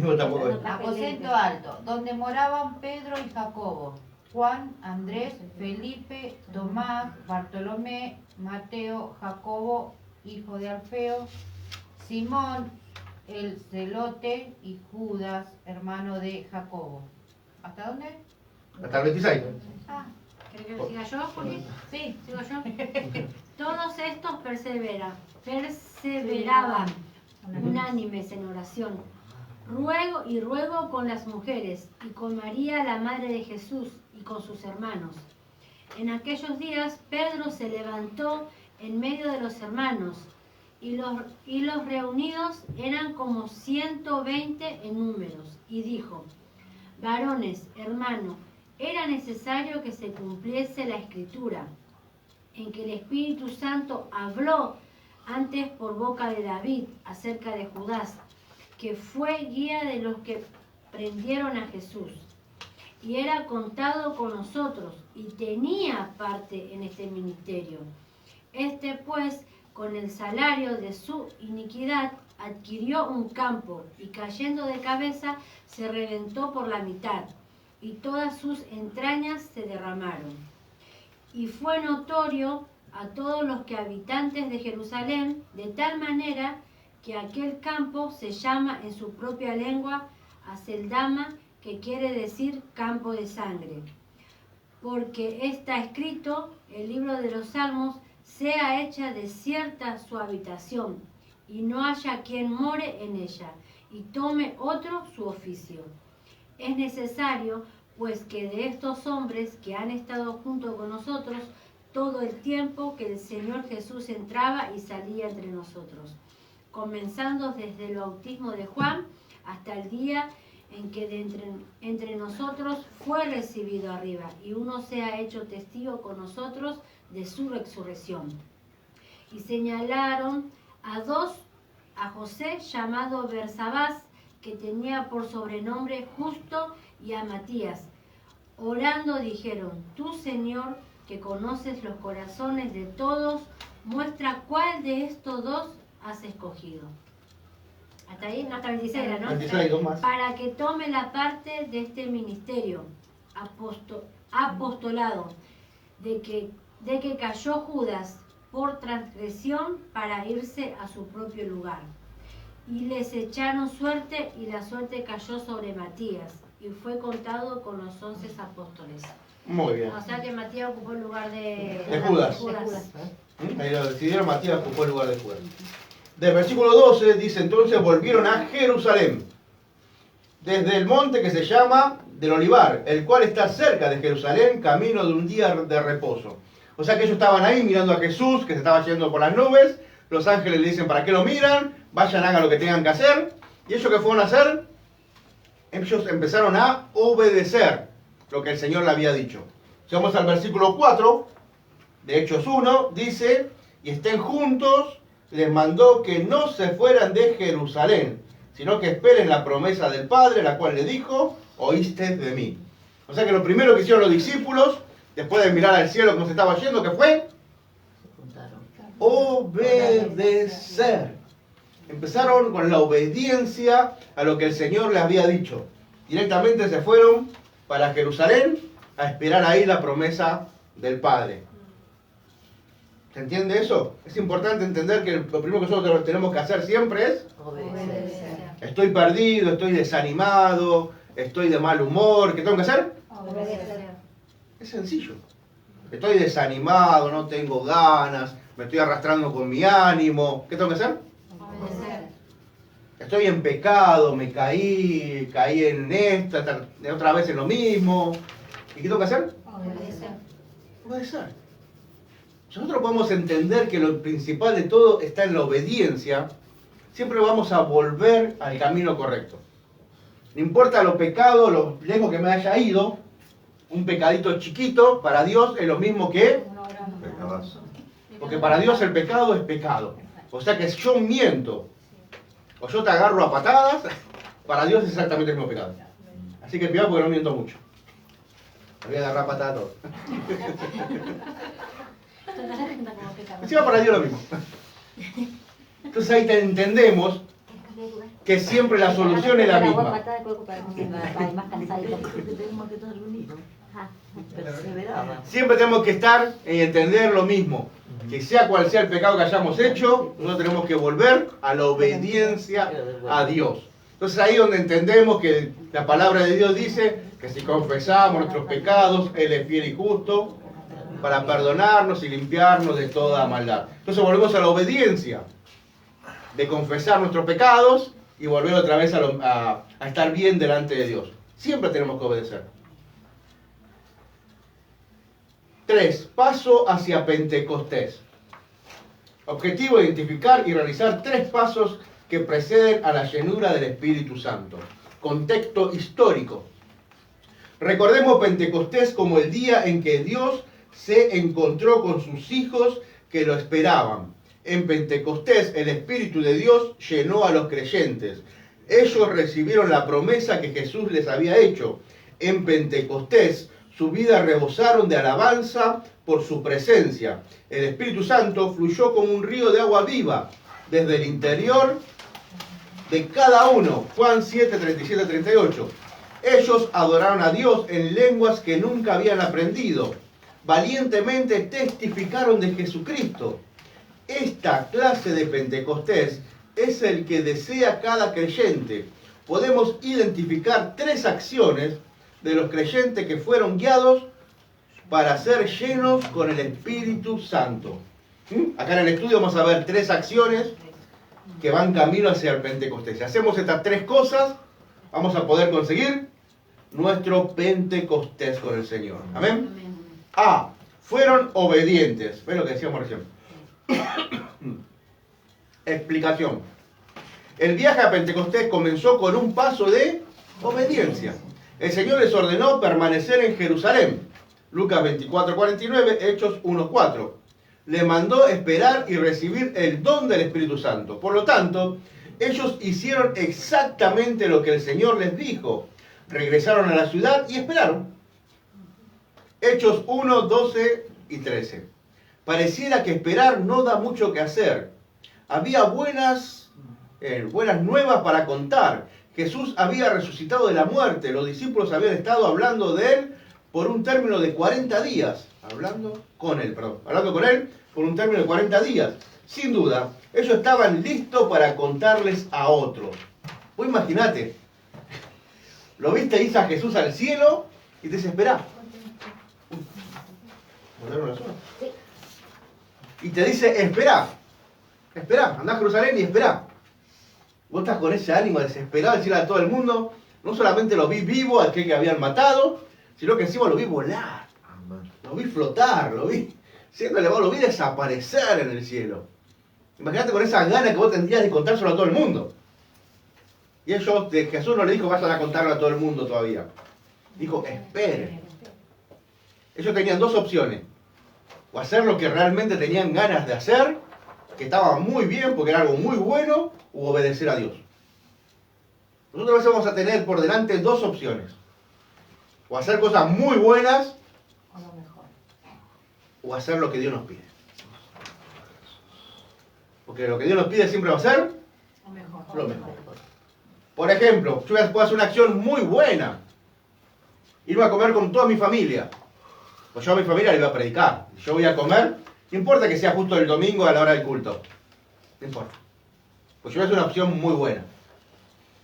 Yo tampoco. aposento alto, donde moraban Pedro y Jacobo, Juan, Andrés, Felipe, Tomás, Bartolomé, Mateo, Jacobo, hijo de Alfeo, Simón, el celote y Judas, hermano de Jacobo. ¿Hasta dónde? Hasta el 26. Ah, ¿querés que lo siga yo, Juli? Sí. ¿Sigo yo? Todos estos perseveraban unánimes en oración, ruego con las mujeres y con María, la madre de Jesús, y con sus hermanos. En aquellos días Pedro se levantó en medio de los hermanos, y los reunidos eran como 120 en números, y dijo: varones, hermanos, era necesario que se cumpliese la escritura, en que el Espíritu Santo habló antes por boca de David acerca de Judas, que fue guía de los que prendieron a Jesús, y era contado con nosotros, y tenía parte en este ministerio. Este pues, con el salario de su iniquidad, adquirió un campo, y cayendo de cabeza, se reventó por la mitad, y todas sus entrañas se derramaron. Y fue notorio a todos los que habitantes de Jerusalén, de tal manera que aquel campo se llama en su propia lengua Aceldama, que quiere decir campo de sangre. Porque está escrito, el libro de los Salmos, sea hecha desierta su habitación, y no haya quien more en ella, y tome otro su oficio. Es necesario, pues, que de estos hombres que han estado junto con nosotros todo el tiempo que el Señor Jesús entraba y salía entre nosotros, comenzando desde el bautismo de Juan hasta el día en que de entre nosotros fue recibido arriba, y uno sea hecho testigo con nosotros de su resurrección. Y señalaron a dos, a José llamado Bersabás, que tenía por sobrenombre Justo, y a Matías. Orando dijeron: tú, Señor, que conoces los corazones de todos, muestra cuál de estos dos has escogido. Hasta ahí, no, hasta 26 era, ¿no? 26, dos más. Para que tome la parte de este ministerio, apostolado, de que cayó Judas por transgresión para irse a su propio lugar. Y les echaron suerte, y la suerte cayó sobre Matías, y fue contado con los 11 apóstoles. Muy bien. O sea que Matías ocupó el lugar de Judas. Ahí lo decidieron, Matías ocupó el lugar de Judas. Del versículo 12 dice: entonces volvieron a Jerusalén, desde el monte que se llama del Olivar, el cual está cerca de Jerusalén, camino de un día de reposo. O sea que ellos estaban ahí mirando a Jesús, que se estaba yendo por las nubes. Los ángeles le dicen: ¿para qué lo miran? Vayan, hagan lo que tengan que hacer. ¿Y ellos qué fueron a hacer? Ellos empezaron a obedecer lo que el Señor le había dicho. Si vamos al versículo 4 de Hechos 1, dice: y estén juntos, les mandó que no se fueran de Jerusalén, sino que esperen la promesa del Padre, la cual le dijo: oíste de mí. O sea que lo primero que hicieron los discípulos, después de mirar al cielo como se estaba yendo, ¿qué fue? Obedecer. Empezaron con la obediencia a lo que el Señor les había dicho. Directamente se fueron para Jerusalén a esperar ahí la promesa del Padre. ¿Se entiende eso? Es importante entender que lo primero que nosotros tenemos que hacer siempre es obedecer. Estoy perdido, estoy desanimado, estoy de mal humor. ¿Qué tengo que hacer? Obedecer. Es sencillo. Estoy desanimado, no tengo ganas, me estoy arrastrando con mi ánimo. ¿Qué tengo que hacer? Obedecer. Estoy en pecado, me caí en esta, otra vez en lo mismo. ¿Y qué tengo que hacer? Obedecer. Obedecer. Nosotros podemos entender que lo principal de todo está en la obediencia. Siempre vamos a volver al camino correcto. No importa los pecados, lo lejos que me haya ido, un pecadito chiquito para Dios es lo mismo que... Pecadazo. Porque para Dios el pecado es pecado. O sea que si yo miento o yo te agarro a patadas, para Dios es exactamente el mismo pecado. Así que cuidado porque no miento mucho. Me voy a agarrar a patadas a todos. Encima para Dios lo mismo. Entonces ahí entendemos que siempre la solución es la misma. Siempre tenemos que estar y entender lo mismo. Que sea cual sea el pecado que hayamos hecho, nosotros tenemos que volver a la obediencia a Dios. Entonces ahí es donde entendemos que la palabra de Dios dice que si confesamos nuestros pecados, Él es fiel y justo para perdonarnos y limpiarnos de toda maldad. Entonces volvemos a la obediencia de confesar nuestros pecados y volver otra vez a estar bien delante de Dios. Siempre tenemos que obedecer. 3. Paso hacia Pentecostés. Objetivo: identificar y realizar 3 pasos que preceden a la llenura del Espíritu Santo. Contexto histórico. Recordemos Pentecostés como el día en que Dios se encontró con sus hijos que lo esperaban. En Pentecostés el Espíritu de Dios llenó a los creyentes. Ellos recibieron la promesa que Jesús les había hecho. En Pentecostés su vida rebosaron de alabanza por su presencia. El Espíritu Santo fluyó como un río de agua viva desde el interior de cada uno. Juan 7, 37, 38. Ellos adoraron a Dios en lenguas que nunca habían aprendido. Valientemente testificaron de Jesucristo. Esta clase de Pentecostés es el que desea cada creyente. Podemos identificar 3 acciones de los creyentes que fueron guiados para ser llenos con el Espíritu Santo. Acá en el estudio vamos a ver 3 acciones que van camino hacia el Pentecostés. Si hacemos estas 3 cosas, vamos a poder conseguir nuestro Pentecostés con el Señor. Amén. A. Fueron obedientes. ¿Ven lo que decíamos recién? Explicación. El viaje a Pentecostés comenzó con un paso de obediencia. El Señor les ordenó permanecer en Jerusalén. Lucas 24:49, Hechos 1:4. Le mandó esperar y recibir el don del Espíritu Santo. Por lo tanto, ellos hicieron exactamente lo que el Señor les dijo. Regresaron a la ciudad y esperaron. Hechos 1, 12 y 13. Pareciera que esperar no da mucho que hacer. Había buenas nuevas para contar. Jesús había resucitado de la muerte. Los discípulos habían estado hablando de Él por un término de 40 días. Hablando con Él por un término de 40 días. Sin duda, ellos estaban listos para contarles a otros. Vos imaginate, lo viste irse a Jesús al cielo y te dice, esperá. ¿Volvieron la zona? Sí. Y te dice, esperá, andá a Jerusalén y esperá. Vos estás con ese ánimo desesperado de decirle a todo el mundo, no solamente lo vi vivo, aquel que habían matado, sino que encima lo vi volar, lo vi flotar, lo vi siendo elevado, lo vi desaparecer en el cielo. Imagínate con esa gana que vos tendrías de contárselo a todo el mundo. Y Jesús no le dijo, vayan a contarlo a todo el mundo todavía. Dijo, esperen. Ellos tenían 2 opciones. O hacer lo que realmente tenían ganas de hacer, que estaba muy bien porque era algo muy bueno, u obedecer a Dios. Nosotros a veces vamos a tener por delante 2 opciones. O hacer cosas muy buenas, o hacer lo que Dios nos pide. Porque lo que Dios nos pide siempre va a ser lo mejor. Por ejemplo, yo puedo hacer una acción muy buena. Irme a comer con toda mi familia. Pues yo a mi familia le voy a predicar. Yo voy a comer, no importa que sea justo el domingo a la hora del culto. No importa. Pues yo voy a hacer una opción muy buena.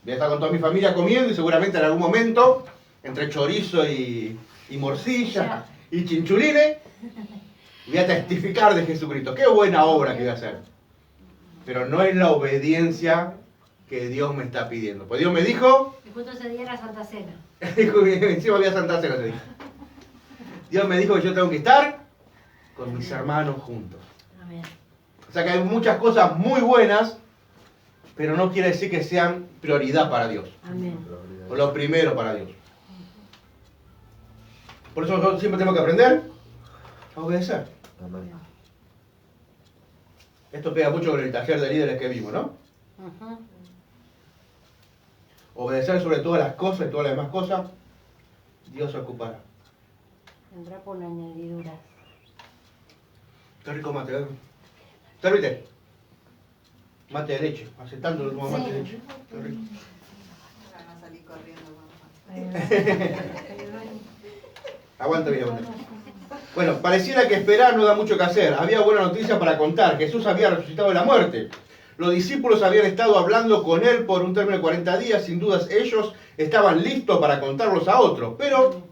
Voy a estar con toda mi familia comiendo y seguramente en algún momento, entre chorizo y y morcilla y chinchulines, voy a testificar de Jesucristo. Qué buena obra que voy a hacer. Pero no es la obediencia que Dios me está pidiendo. Pues Dios me dijo... Y justo ese día era Santa Cena. Encima había Santa Cena ese día. Dios me dijo que yo tengo que estar con mis hermanos juntos. Amén. O sea que hay muchas cosas muy buenas, pero no quiere decir que sean prioridad para Dios. Amén. O lo primero para Dios. Por eso nosotros siempre tenemos que aprender a obedecer. Esto pega mucho con el taller de líderes que vimos, ¿no? Ajá. Obedecer sobre todas las cosas y todas las demás cosas, Dios se ocupará. Vendrá por una añadidura. Qué rico mate, ¿eh? Servite. Mate de leche. Hace tanto que tomo mate de leche. Qué rico. Van a salir corriendo, Aguanta bien, aguanta. Bueno, pareciera que esperar no da mucho que hacer. Había buena noticia para contar. Jesús había resucitado de la muerte. Los discípulos habían estado hablando con él por un término de 40 días. Sin dudas ellos estaban listos para contarlos a otros. Pero,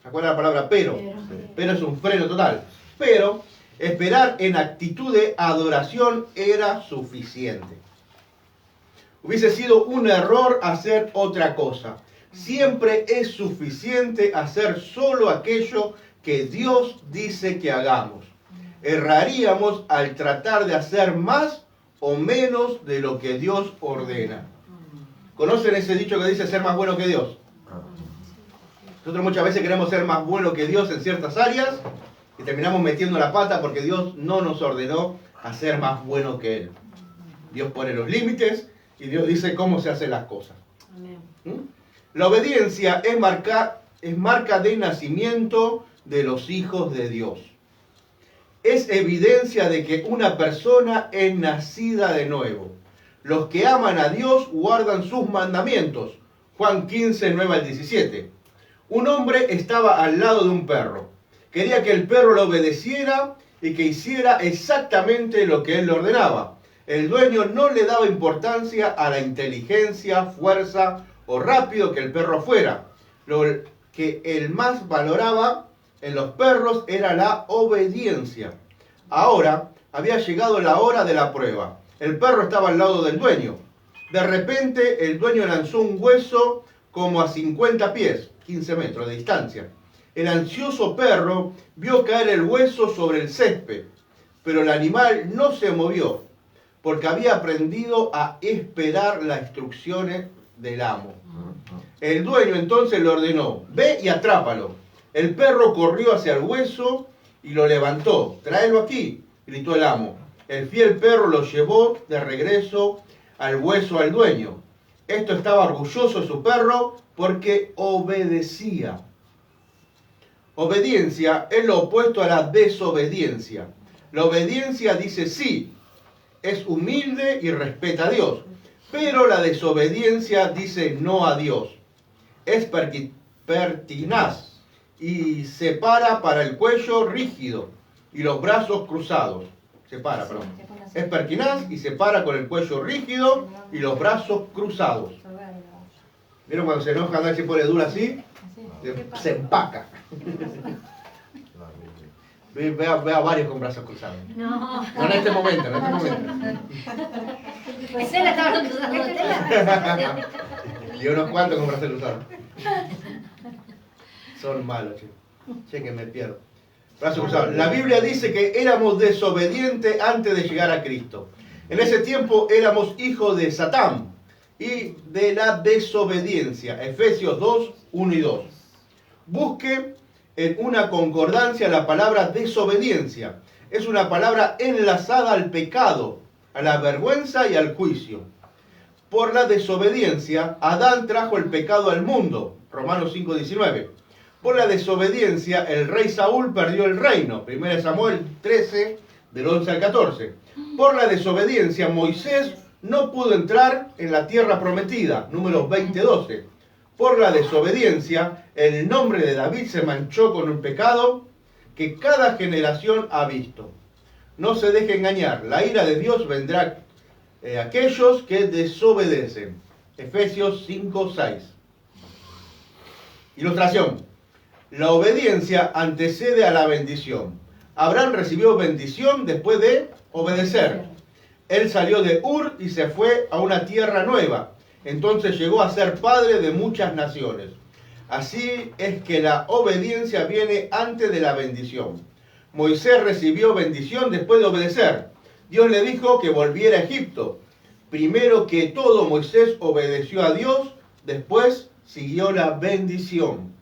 ¿se acuerdan la palabra pero? Pero es un freno total. Pero, esperar en actitud de adoración era suficiente. Hubiese sido un error hacer otra cosa. Siempre es suficiente hacer solo aquello que Dios dice que hagamos. Erraríamos al tratar de hacer más o menos de lo que Dios ordena. ¿Conocen ese dicho que dice ser más bueno que Dios? Nosotros muchas veces queremos ser más bueno que Dios en ciertas áreas y terminamos metiendo la pata porque Dios no nos ordenó a ser más bueno que Él. Dios pone los límites y Dios dice cómo se hacen las cosas. Amén. La obediencia es marca de nacimiento de los hijos de Dios. Es evidencia de que una persona es nacida de nuevo. Los que aman a Dios guardan sus mandamientos. Juan 15, 9 al 17. Un hombre estaba al lado de un perro. Quería que el perro lo obedeciera y que hiciera exactamente lo que él le ordenaba. El dueño no le daba importancia a la inteligencia, fuerza o rápido que el perro fuera. Lo que él más valoraba en los perros era la obediencia. Ahora había llegado la hora de la prueba. El perro estaba al lado del dueño. De repente el dueño lanzó un hueso como a 50 pies, 15 metros de distancia. El ansioso perro vio caer el hueso sobre el césped, pero el animal no se movió, porque había aprendido a esperar las instrucciones del amo. El dueño entonces le ordenó: ve y atrápalo. El perro corrió hacia el hueso y lo levantó. Tráelo aquí, gritó el amo. El fiel perro lo llevó de regreso al hueso al dueño. Esto estaba orgulloso de su perro porque obedecía. Obediencia es lo opuesto a la desobediencia. La obediencia dice sí, es humilde y respeta a Dios. Pero la desobediencia dice no a Dios. Es pertinaz y se para el cuello rígido y los brazos cruzados. Es pertinaz y se para con el cuello rígido y los brazos cruzados. ¿Vieron cuando se enoja, anda y se pone dura así? Se empaca. Ve a varios con brazos cruzados. No. No en este momento, en este momento. Estela estaba hablando de Estela. Y unos cuantos con brazos cruzados. Son malos, che. Che, que me pierdo. Brazos cruzados. La Biblia dice que éramos desobedientes antes de llegar a Cristo. En ese tiempo éramos hijos de Satán y de la desobediencia. Efesios 2, 1 y 2. Busque en una concordancia la palabra desobediencia. Es una palabra enlazada al pecado, a la vergüenza y al juicio. Por la desobediencia, Adán trajo el pecado al mundo. Romanos 5, 19. Por la desobediencia, el rey Saúl perdió el reino. 1 Samuel 13, del 11 al 14. Por la desobediencia, Moisés no pudo entrar en la tierra prometida. Números 20, 12. Por la desobediencia, el nombre de David se manchó con un pecado que cada generación ha visto. No se deje engañar, la ira de Dios vendrá a aquellos que desobedecen. Efesios 5, 6. Ilustración. La obediencia antecede a la bendición. Abraham recibió bendición después de obedecer. Él salió de Ur y se fue a una tierra nueva. Entonces llegó a ser padre de muchas naciones. Así es que la obediencia viene antes de la bendición. Moisés recibió bendición después de obedecer. Dios le dijo que volviera a Egipto. Primero que todo, Moisés obedeció a Dios, después siguió la bendición.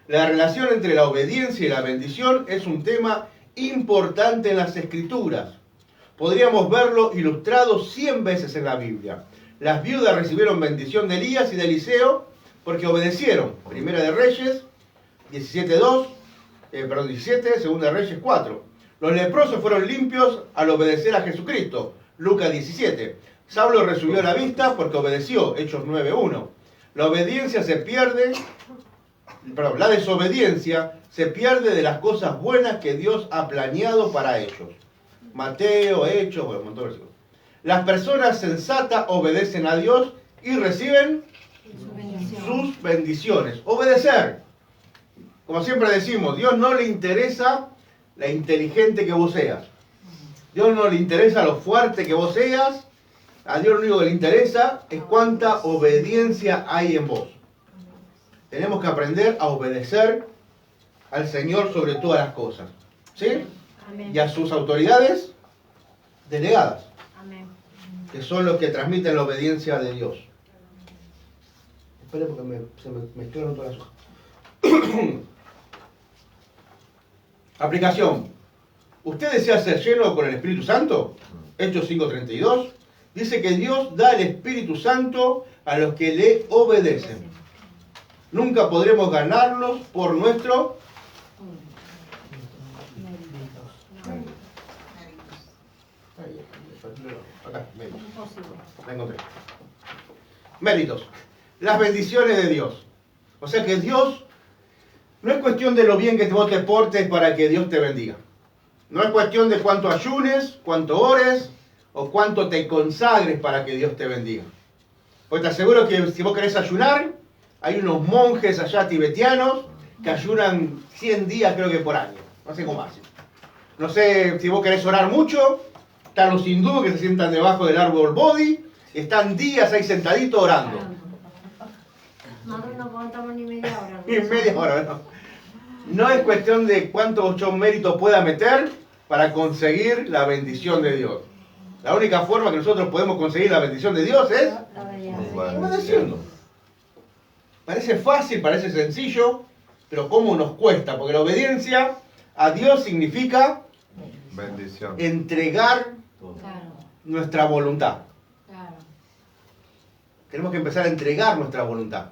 La relación entre la obediencia y la bendición es un tema importante en las Escrituras. Podríamos verlo ilustrado 100 veces en la Biblia. Las viudas recibieron bendición de Elías y de Eliseo porque obedecieron. Primera de Reyes 17:2, 17, Segunda de Reyes 4. Los leprosos fueron limpios al obedecer a Jesucristo. Lucas 17. Saulo recibió la vista porque obedeció. Hechos 9:1. La desobediencia se pierde de las cosas buenas que Dios ha planeado para ellos. Mateo, Hechos, bueno, un montón de versículos. Las personas sensatas obedecen a Dios y reciben sus bendiciones. Obedecer. Como siempre decimos, Dios no le interesa la inteligente que vos seas. Dios no le interesa lo fuerte que vos seas. A Dios lo único que le interesa es cuánta obediencia hay en vos. Tenemos que aprender a obedecer al Señor sobre todas las cosas. ¿Sí? Amén. Y a sus autoridades delegadas. Amén. Que son los que transmiten la obediencia de Dios. Espere porque se me mezclaron todas las hojas. Aplicación. ¿Usted desea ser lleno con el Espíritu Santo? Hechos 5:32. Dice que Dios da el Espíritu Santo a los que le obedecen. Nunca podremos ganarlos por nuestro méritos. Las bendiciones de Dios. O sea que Dios no es cuestión de lo bien que vos te portes para que Dios te bendiga. No es cuestión de cuánto ayunes, cuánto ores o cuánto te consagres para que Dios te bendiga. Pues te aseguro que si vos querés ayunar, hay unos monjes allá tibetianos que ayunan 100 días creo que por año. No sé cómo hacen. No sé si vos querés orar mucho, están los hindúes que se sientan debajo del árbol Bodhi, están días ahí sentaditos orando. Nosotros no contamos ni media hora. Ni media hora, no. No es cuestión de cuánto yo mérito pueda meter para conseguir la bendición de Dios. La única forma que nosotros podemos conseguir la bendición de Dios es obedeciendo. Parece fácil, parece sencillo, pero cómo nos cuesta, porque la obediencia a Dios significa bendición. Entregar nuestra voluntad. Tenemos que empezar a entregar nuestra voluntad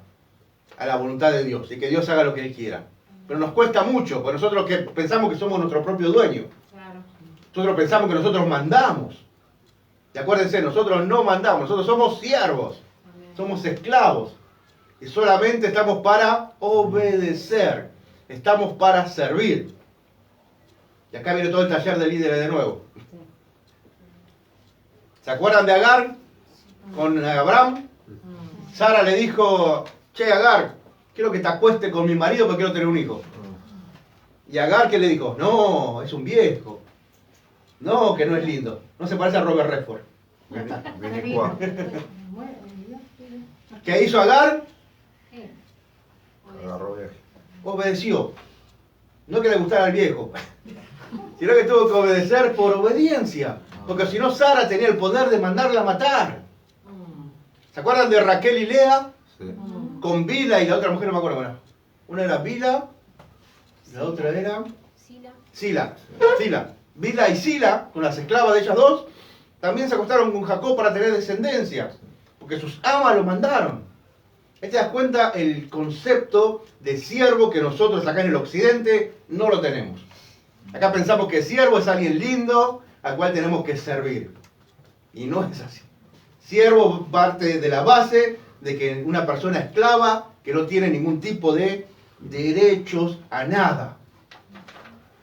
a la voluntad de Dios y que Dios haga lo que Él quiera. Pero nos cuesta mucho, porque nosotros que pensamos que somos nuestro propio dueño. Nosotros pensamos que nosotros mandamos. Y acuérdense, nosotros no mandamos, nosotros somos siervos, somos esclavos. Y solamente estamos para obedecer, estamos para servir. Y acá viene todo el taller de líderes de nuevo. ¿Se acuerdan de Agar con Abraham? Sara le dijo, che Agar, quiero que te acuestes con mi marido porque quiero tener un hijo. Y Agar, ¿qué le dijo? No, es un viejo. No, que no es lindo. No se parece a Robert Redford. ¿Qué hizo Agar? Obedeció. No que le gustara al viejo, sino que tuvo que obedecer por obediencia. Porque si no, Sara tenía el poder de mandarla a matar. ¿Se acuerdan de Raquel y Lea? Sí. Con Bila y la otra mujer, no me acuerdo. Bueno, una era Bila, la otra era Sila. Bila y Sila, con las esclavas de ellas dos, también se acostaron con Jacob para tener descendencia, porque sus amas lo mandaron. Ahí te das cuenta el concepto de siervo que nosotros acá en el occidente no lo tenemos. Acá pensamos que siervo es alguien lindo al cual tenemos que servir. Y no es así. Siervo parte de la base de que una persona esclava que no tiene ningún tipo de derechos a nada.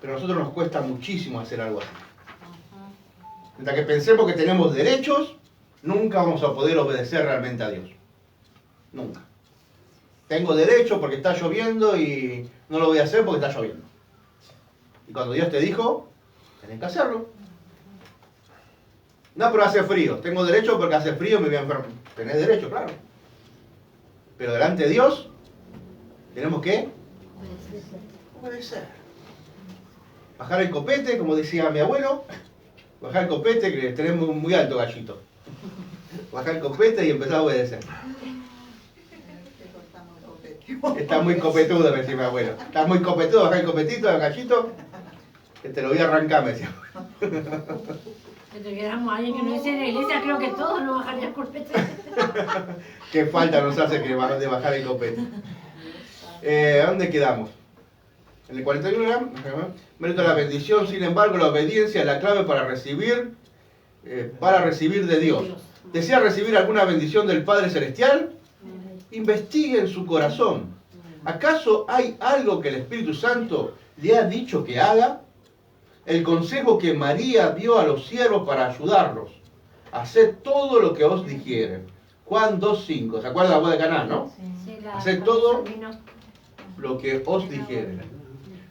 Pero a nosotros nos cuesta muchísimo hacer algo así. Mientras que pensemos que tenemos derechos, nunca vamos a poder obedecer realmente a Dios. Nunca. tengo derecho porque está lloviendo y no lo voy a hacer porque está lloviendo. Y cuando Dios te dijo, tenés que hacerlo. No, pero hace frío. Tengo derecho porque hace frío y me voy a enfermar. Tenés derecho, claro. Pero delante de Dios, tenemos que obedecer. Bajar el copete, como decía mi abuelo. Bajar el copete, que tenemos muy alto gallito. Bajar el copete y empezar a obedecer. Está muy copetudo, me decía mi abuelo. Está muy copetudo, bajar el copetito, el gallito. Que te lo voy a arrancar, me decía. Que tuviéramos a alguien que no dice en la iglesia, creo que todos no bajarían el copete. Qué falta nos hace que de bajar el copete. ¿Dónde quedamos? En el 41, mérito de la bendición, sin embargo, la obediencia es la clave para recibir de Dios. ¿Desea recibir alguna bendición del Padre Celestial? Investigue en su corazón. ¿Acaso hay algo que el Espíritu Santo le ha dicho que haga? El consejo que María dio a los siervos para ayudarlos. Haced todo lo que os dijeren. Juan 2:5. ¿Se acuerdan de la boda de Caná, no? Sí, Haced todo lo que os dijeren.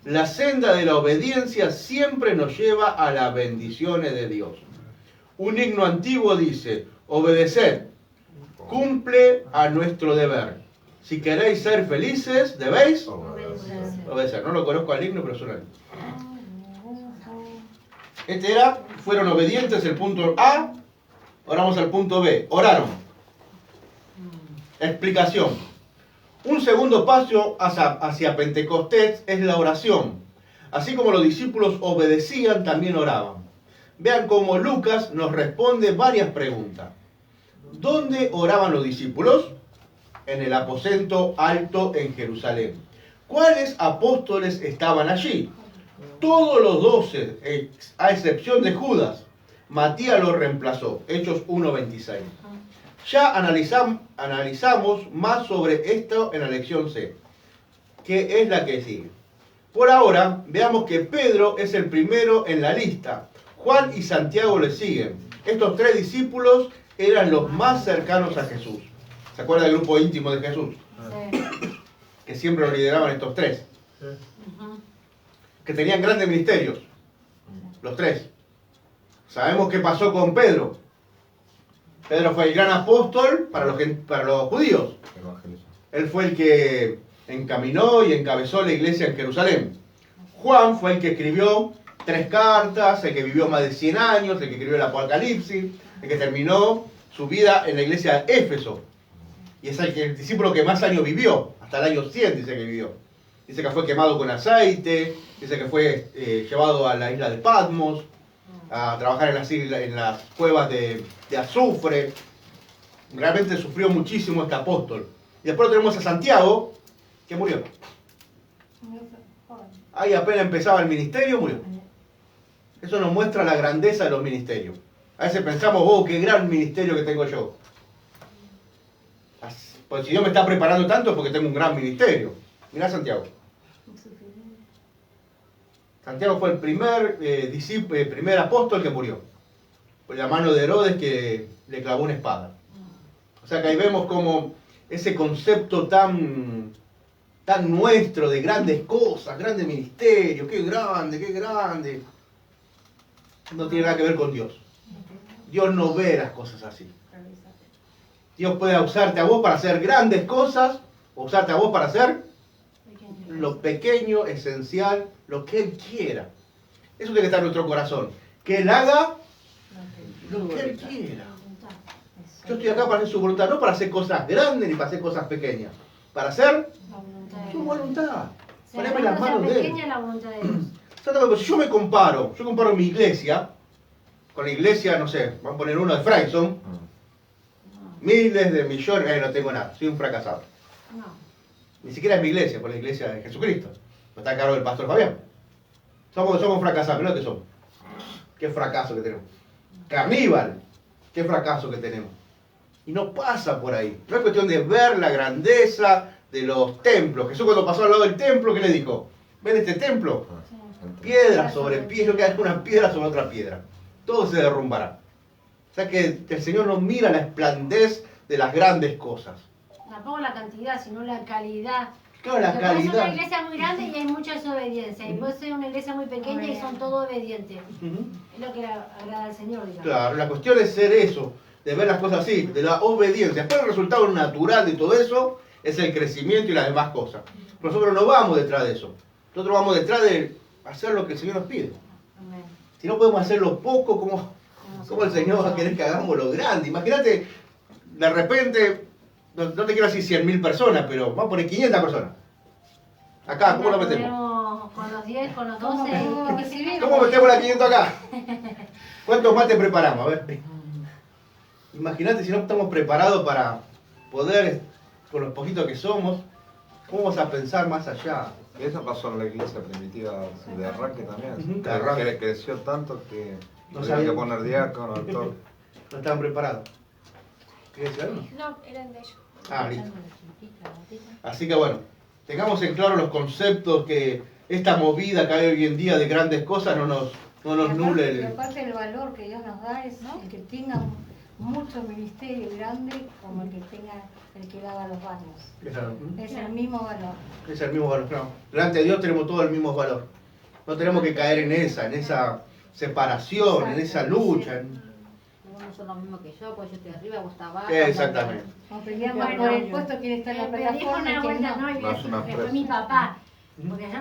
La senda de la obediencia siempre nos lleva a las bendiciones de Dios. Un himno antiguo dice, obedeced, cumple a nuestro deber. Si queréis ser felices, debéis obedecer. No lo conozco al himno, pero suena bien. Fueron obedientes, el punto A. Ahora vamos al punto B. Oraron. Explicación. Un segundo paso hacia Pentecostés es la oración. Así como los discípulos obedecían, también oraban. Vean cómo Lucas nos responde varias preguntas. ¿Dónde oraban los discípulos? En el aposento alto en Jerusalén. ¿Cuáles apóstoles estaban allí? Todos los 12, a excepción de Judas. Matías lo reemplazó. Hechos 1:26. Ya analizamos más sobre esto en la lección C, que es la que sigue. Por ahora, veamos que Pedro es el primero en la lista. Juan y Santiago le siguen. Estos 3 discípulos eran los más cercanos a Jesús. ¿Se acuerda del grupo íntimo de Jesús? Sí. Que siempre lo lideraban estos 3. Sí. Que tenían grandes ministerios. Los 3. Sabemos qué pasó con Pedro. Pedro fue el gran apóstol para los judíos. Él fue el que encaminó y encabezó la iglesia en Jerusalén. Juan fue el que escribió 3 cartas, el que vivió más de 100 años, el que escribió el Apocalipsis, el que terminó su vida en la iglesia de Éfeso. Y es el discípulo que más años vivió, hasta el año 100 dice que vivió. Dice que fue quemado con aceite, dice que fue llevado a la isla de Patmos, a trabajar en las cuevas de azufre. Realmente sufrió muchísimo este apóstol. Y después tenemos a Santiago, que murió. Ahí apenas empezaba el ministerio, murió. Eso nos muestra la grandeza de los ministerios. A veces pensamos, oh, qué gran ministerio que tengo yo. Pues si Dios me está preparando tanto es porque tengo un gran ministerio. Mirá Santiago. Santiago fue el primer apóstol que murió. Por la mano de Herodes que le clavó una espada. O sea que ahí vemos como ese concepto tan nuestro de grandes cosas, grandes ministerios, qué grande. No tiene nada que ver con Dios. Dios no ve las cosas así. Dios puede usarte a vos para hacer grandes cosas, o usarte a vos para hacer lo pequeño, esencial, lo que Él quiera. Eso tiene que estar en nuestro corazón. Que Él haga lo que Él quiera. Yo estoy acá para hacer su voluntad, no para hacer cosas grandes ni para hacer cosas pequeñas. Para hacer su voluntad. Poneme en las manos de Él. La voluntad de Dios. Si yo comparo mi iglesia con la iglesia, no sé, vamos a poner uno de Freyson, miles de millones, no tengo nada, soy un fracasado. No. Ni siquiera es mi iglesia, por la iglesia de Jesucristo. Está a cargo del pastor Fabián. Somos fracasados, ¿no? ¿Qué somos? Qué fracaso que tenemos. Carníbal, qué fracaso que tenemos. Y no pasa por ahí. No es cuestión de ver la grandeza de los templos. Jesús cuando pasó al lado del templo, ¿qué le dijo? ¿Ven este templo? Piedra sobre piedra, que hay una piedra sobre otra piedra. Todo se derrumbará. O sea que el Señor no mira la esplandez de las grandes cosas. tampoco la cantidad, sino la calidad. Claro, la Porque puede ser una calidad. iglesia muy grande y hay mucha desobediencia. Y puede ser una iglesia muy pequeña y son todos obedientes. Ujú. Es lo que agrada al Señor, digamos. Claro, la cuestión es ser eso, de ver las cosas así, de la obediencia. Después el resultado natural de todo eso es el crecimiento y las demás cosas. Nosotros no vamos detrás de eso. Nosotros vamos detrás de hacer lo que el Señor nos pide. Amén. Si no podemos hacerlo poco, ¿cómo el Señor va a querer que hagamos lo grande? Imagínate, de repente, no te quiero decir 100.000 personas, pero vamos a poner 500 personas. Acá, ¿cómo lo metemos? Con los 10, con los 12. ¿Cómo metemos la 500 acá? ¿Cuántos más te preparamos? A ver. Imagínate si no estamos preparados para poder, con los poquitos que somos, ¿cómo vamos a pensar más allá? Y eso pasó en la iglesia primitiva de arranque también. Ujú, de arranque. Que creció tanto que No tuvieron sabía. que poner diácono, actor. No estaban preparados. ¿Quieres decir algo? No, eran de ellos. Ah, listo. Así que bueno, tengamos en claro los conceptos, que esta movida que hay hoy en día de grandes cosas no nos nuble Y el... aparte el valor que Dios nos da es el que tenga mucho ministerio grande como el que lava los baños. Es el mismo valor. Es el mismo valor, claro. Delante de Dios tenemos todo el mismo valor. No tenemos que caer en esa separación, en esa lucha. Vos no sos lo mismo que yo, pues yo estoy arriba, vos estás abajo. Exactamente. Nos peleamos por el puesto quién está en la Me dijo plataforma y una quién vuelta, no. no, y No, es una que fue empresa. mi papá, porque yo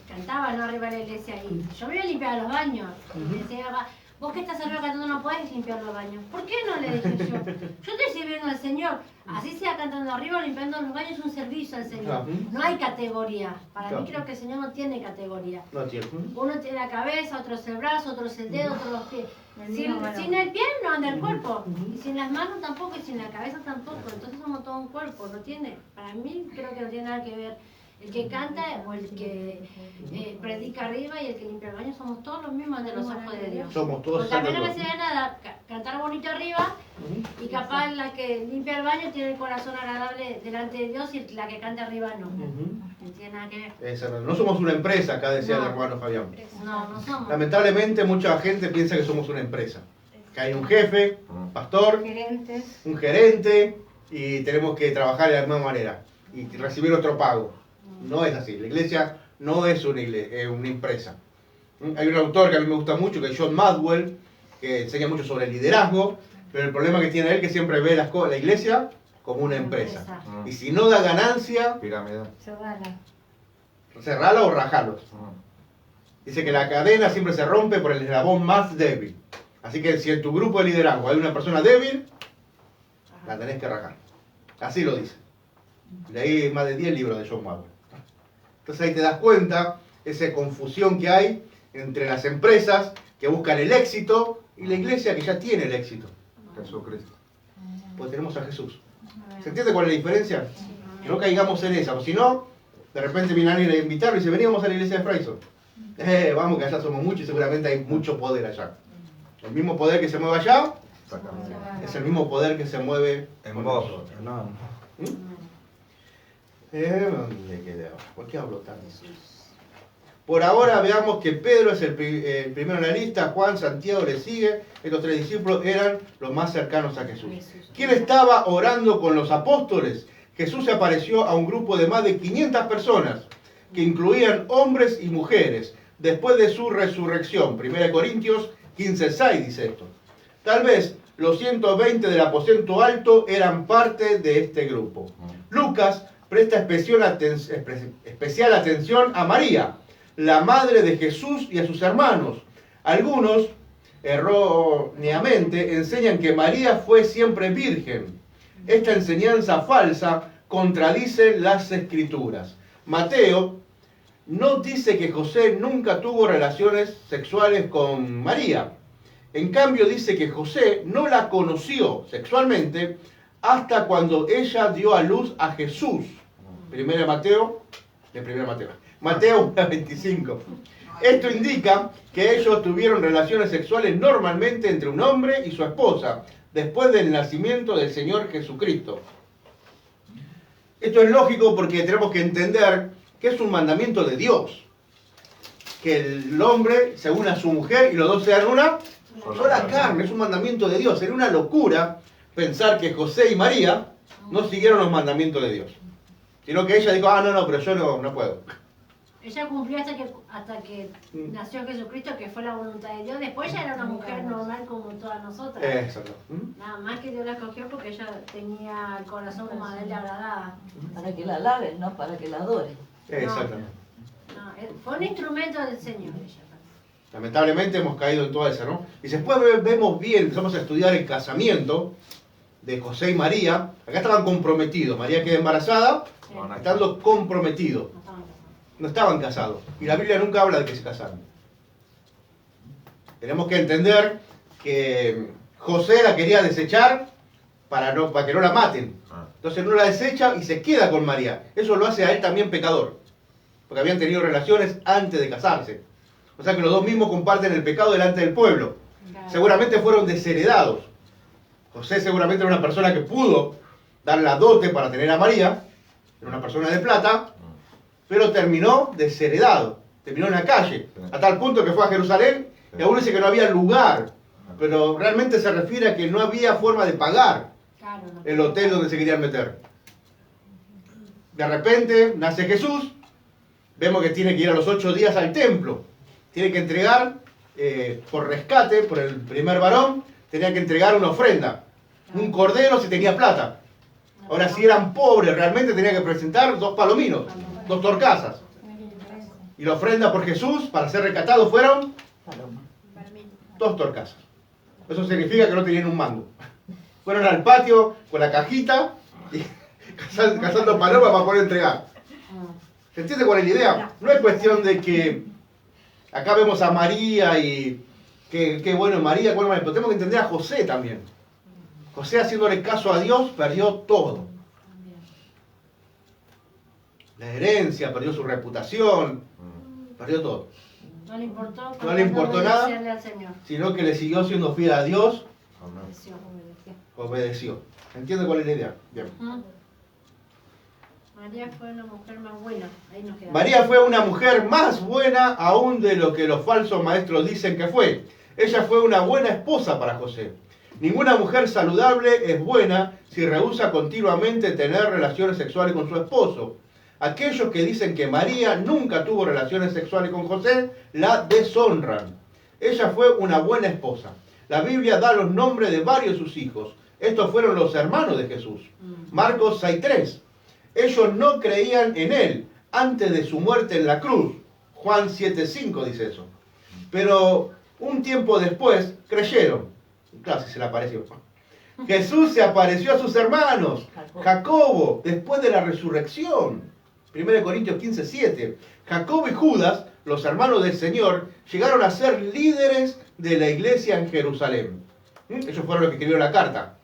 cantaba no arriba de la iglesia y yo me iba a limpiar los baños. Y me decía, papá, vos que estás arriba cantando no podés limpiar los baños. ¿Por qué no? Le dije yo. Yo estoy sirviendo al Señor. Así sea cantando arriba o limpiando los baños, es un servicio al Señor. Claro. No hay categoría. Para Claro. mí creo que el Señor no tiene categoría. No tiene. Uno tiene la cabeza, otro es el brazo, otro es el dedo, otro los pies. El Sin, mismo valor. sin el pie no anda el cuerpo. Y sin las manos tampoco, y sin la cabeza tampoco. Entonces somos todo un cuerpo. No tiene, para mí creo que no tiene nada que ver. El que canta o el que predica arriba y el que limpia el baño somos todos los mismos ante los ojos de Dios. Somos todos Porque a mí no me santos. sirve de nada cantar bonito arriba y capaz la que limpia el baño tiene el corazón agradable delante de Dios y la que canta arriba no. No tiene nada que ver. No somos una empresa, acá decía No. el hermano Fabián. No, no somos. Lamentablemente mucha gente piensa que somos una empresa. Que hay un jefe, un pastor, Gerentes. un gerente y tenemos que trabajar de la misma manera y recibir otro pago. No es así. La iglesia no es una empresa. Hay un autor que a mí me gusta mucho, que es John Maxwell, que enseña mucho sobre el liderazgo, pero el problema que tiene él es que siempre ve la iglesia como una empresa. Y si no da ganancia, Pirámide. cerrala o rajalos. Dice que la cadena siempre se rompe por el eslabón más débil. Así que si en tu grupo de liderazgo hay una persona débil, la tenés que rajar. Así lo dice. Leí más de 10 libros de John Maxwell. Entonces ahí te das cuenta esa confusión que hay entre las empresas que buscan el éxito y la iglesia que ya tiene el éxito. Jesucristo. Pues tenemos a Jesús. ¿Se entiende cuál es la diferencia? No caigamos en esa, o si no, de repente viene alguien a invitarlo y dice, veníamos a la iglesia de Freyson. Vamos que allá somos muchos y seguramente hay mucho poder allá. El mismo poder que se mueve allá es el mismo poder que se mueve En con vos. nosotros. ¿Dónde quedé ahora? ¿Por qué hablo tanto? Por ahora veamos que Pedro es el primero en la lista, Juan, Santiago le sigue, estos tres discípulos eran los más cercanos a Jesús. ¿Quién estaba orando con los apóstoles? Jesús se apareció a un grupo de más de 500 personas, que incluían hombres y mujeres, después de su resurrección. 1 Corintios 15:6 dice esto. Tal vez los 120 del aposento alto eran parte de este grupo. Lucas presta especial atención a María, la madre de Jesús, y a sus hermanos. Algunos, erróneamente, enseñan que María fue siempre virgen. Esta enseñanza falsa contradice las Escrituras. Mateo no dice que José nunca tuvo relaciones sexuales con María. En cambio dice que José no la conoció sexualmente hasta cuando ella dio a luz a Jesús. Mateo 25. Esto indica que ellos tuvieron relaciones sexuales normalmente entre un hombre y su esposa, después del nacimiento del Señor Jesucristo. Esto es lógico porque tenemos que entender que es un mandamiento de Dios. Que el hombre se una a su mujer y los dos sean una sola carne. Es un mandamiento de Dios. Sería una locura pensar que José y María No siguieron los mandamientos de Dios. Sino que ella dijo, no, pero yo no puedo. Ella cumplió hasta que nació Jesucristo, que fue la voluntad de Dios. Después ella era una mujer normal como todas nosotras. Exacto. Nada más que Dios la escogió porque ella tenía el corazón como a él le agradaba. Para que la alaben, no para que la adoren. Exactamente. No, fue un instrumento del Señor ella. Lamentablemente hemos caído en toda esa, ¿no? Y después vemos bien, empezamos a estudiar el casamiento de José y María. Acá estaban comprometidos. María queda embarazada, estando comprometidos. No estaban casados. Y la Biblia nunca habla de que se casaron. Tenemos que entender que José la quería desechar para que no la maten. Entonces no la desecha y se queda con María. Eso lo hace a él también pecador. Porque habían tenido relaciones antes de casarse. O sea que los dos mismos comparten el pecado delante del pueblo. Seguramente fueron desheredados. José seguramente era una persona que pudo dar la dote para tener a María. Era una persona de plata. Pero terminó desheredado, terminó en la calle, a tal punto que fue a Jerusalén y aún dice que no había lugar, pero realmente se refiere a que no había forma de pagar el hotel donde se querían meter. De repente nace Jesús, vemos que tiene que ir a los 8 días al templo, tiene que entregar por rescate, por el primer varón, tenía que entregar una ofrenda, un cordero si tenía plata. Ahora si eran pobres realmente tenía que presentar 2 palominos. 2 torcasas. Y la ofrenda por Jesús, para ser rescatado, fueron 2 torcasas. Eso significa que no tenían un mango. Fueron al patio con la cajita y cazando palomas para poder entregar. ¿Se entiende cuál es la idea? No es cuestión de que acá vemos a María y qué bueno es María, qué bueno es María, pero tenemos que entender a José también. José, haciéndole caso a Dios, perdió todo. La herencia, perdió su reputación, perdió todo. No le importó, no le importó nada, al Señor, sino que le siguió siendo fiel a Dios. Obedeció. ¿Entiende cuál es la idea? Bien. María fue una mujer más buena. Ahí nos quedamos. María fue una mujer más buena aún de lo que los falsos maestros dicen que fue. Ella fue una buena esposa para José. Ninguna mujer saludable es buena si rehúsa continuamente tener relaciones sexuales con su esposo. Aquellos que dicen que María nunca tuvo relaciones sexuales con José, la deshonran. Ella fue una buena esposa. La Biblia da los nombres de varios de sus hijos. Estos fueron los hermanos de Jesús. Marcos 6:3. Ellos no creían en él antes de su muerte en la cruz. Juan 7:5 dice eso. Pero un tiempo después creyeron. Claro, se le apareció. Jesús se apareció a sus hermanos, Jacobo, después de la resurrección. 1 Corintios 15:7. Jacobo y Judas, los hermanos del Señor, llegaron a ser líderes de la iglesia en Jerusalén. Ellos fueron los que escribieron la carta.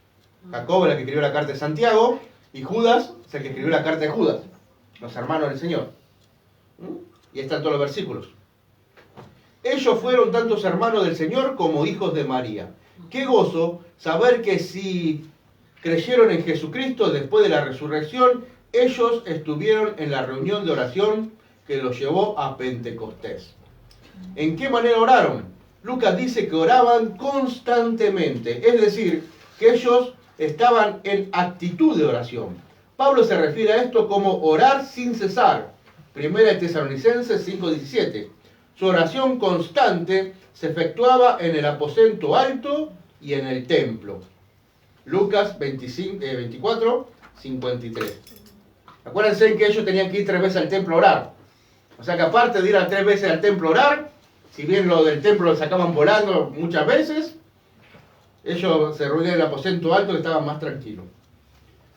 Jacobo es el que escribió la carta de Santiago y Judas es el que escribió la carta de Judas. Los hermanos del Señor. Y ahí están todos los versículos. Ellos fueron tantos hermanos del Señor como hijos de María. Qué gozo saber que si creyeron en Jesucristo después de la resurrección, ellos estuvieron en la reunión de oración que los llevó a Pentecostés. ¿En qué manera oraron? Lucas dice que oraban constantemente, es decir, que ellos estaban en actitud de oración. Pablo se refiere a esto como orar sin cesar. 1 Tesalonicenses 5:17. Su oración constante se efectuaba en el aposento alto y en el templo. Lucas 24:53. Acuérdense que ellos tenían que ir 3 veces al templo a orar. O sea que aparte de ir 3 veces al templo a orar, si bien lo del templo lo sacaban volando muchas veces, ellos se reunían en el aposento alto que estaban más tranquilos.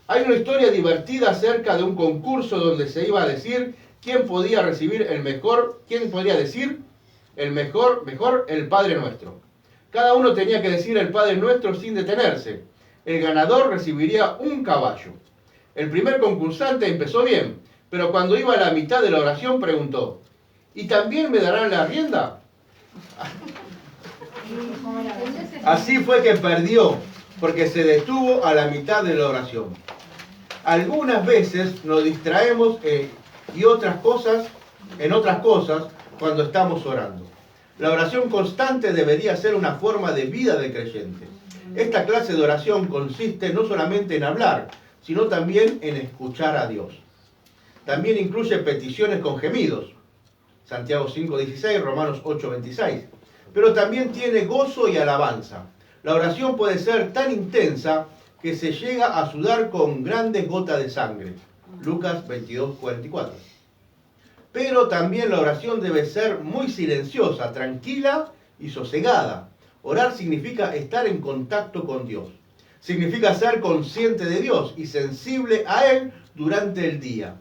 Hay una historia divertida acerca de un concurso donde se iba a decir quién podía recibir quién podría decir el mejor el Padre Nuestro. Cada uno tenía que decir el Padre Nuestro sin detenerse. El ganador recibiría un caballo. El primer concursante empezó bien, pero cuando iba a la mitad de la oración preguntó, ¿y también me darán la rienda? Así fue que perdió, porque se detuvo a la mitad de la oración. Algunas veces nos distraemos en otras cosas cuando estamos orando. La oración constante debería ser una forma de vida del creyente. Esta clase de oración consiste no solamente en hablar, sino también en escuchar a Dios. También incluye peticiones con gemidos, Santiago 5:16, Romanos 8:26. Pero también tiene gozo y alabanza. La oración puede ser tan intensa que se llega a sudar con grandes gotas de sangre, Lucas 22:44. Pero también la oración debe ser muy silenciosa, tranquila y sosegada. Orar significa estar en contacto con Dios. Significa ser consciente de Dios y sensible a Él durante el día.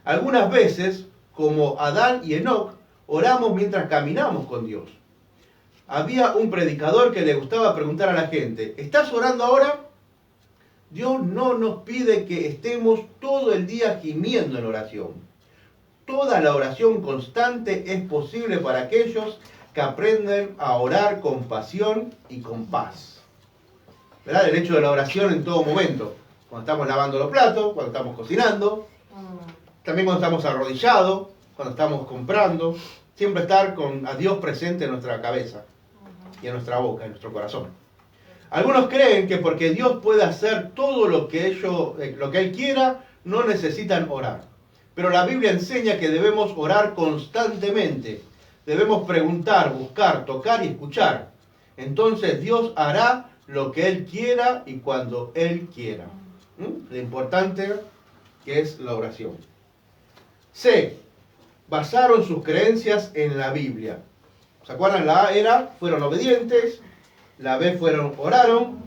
Algunas veces, como Adán y Enoc, oramos mientras caminamos con Dios. Había un predicador que le gustaba preguntar a la gente, ¿estás orando ahora? Dios no nos pide que estemos todo el día gimiendo en oración. Toda la oración constante es posible para aquellos que aprenden a orar con pasión y con paz. ¿Verdad? El hecho de la oración en todo momento. Cuando estamos lavando los platos, cuando estamos cocinando, también cuando estamos arrodillados, cuando estamos comprando. Siempre estar con a Dios presente en nuestra cabeza y en nuestra boca, en nuestro corazón. Algunos creen que porque Dios puede hacer todo lo que Él quiera, no necesitan orar. Pero la Biblia enseña que debemos orar constantemente. Debemos preguntar, buscar, tocar y escuchar. Entonces Dios hará lo que Él quiera y cuando Él quiera. Lo importante que es la oración. C. Basaron sus creencias en la Biblia. ¿Se acuerdan? La A era, fueron obedientes. La B oraron.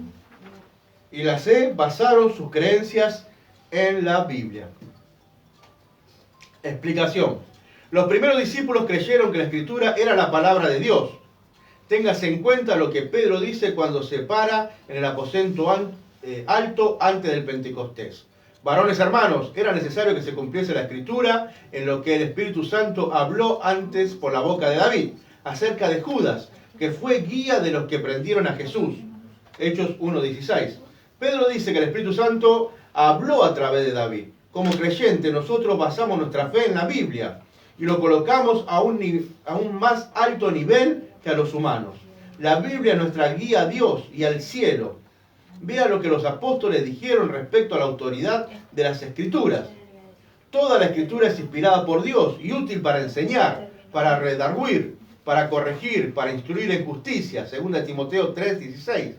Y la C, basaron sus creencias en la Biblia. Explicación. Los primeros discípulos creyeron que la Escritura era la palabra de Dios. Téngase en cuenta lo que Pedro dice cuando se para en el aposento alto antes del Pentecostés. Varones hermanos, era necesario que se cumpliese la Escritura en lo que el Espíritu Santo habló antes por la boca de David, acerca de Judas, que fue guía de los que prendieron a Jesús. Hechos 1:16. Pedro dice que el Espíritu Santo habló a través de David. Como creyente, nosotros basamos nuestra fe en la Biblia y lo colocamos a un más alto nivel que a los humanos. La Biblia es nuestra guía a Dios y al cielo. Vea lo que los apóstoles dijeron respecto a la autoridad de las Escrituras. Toda la Escritura es inspirada por Dios y útil para enseñar, para redarguir, para corregir, para instruir en justicia, 2 Timoteo 3:16.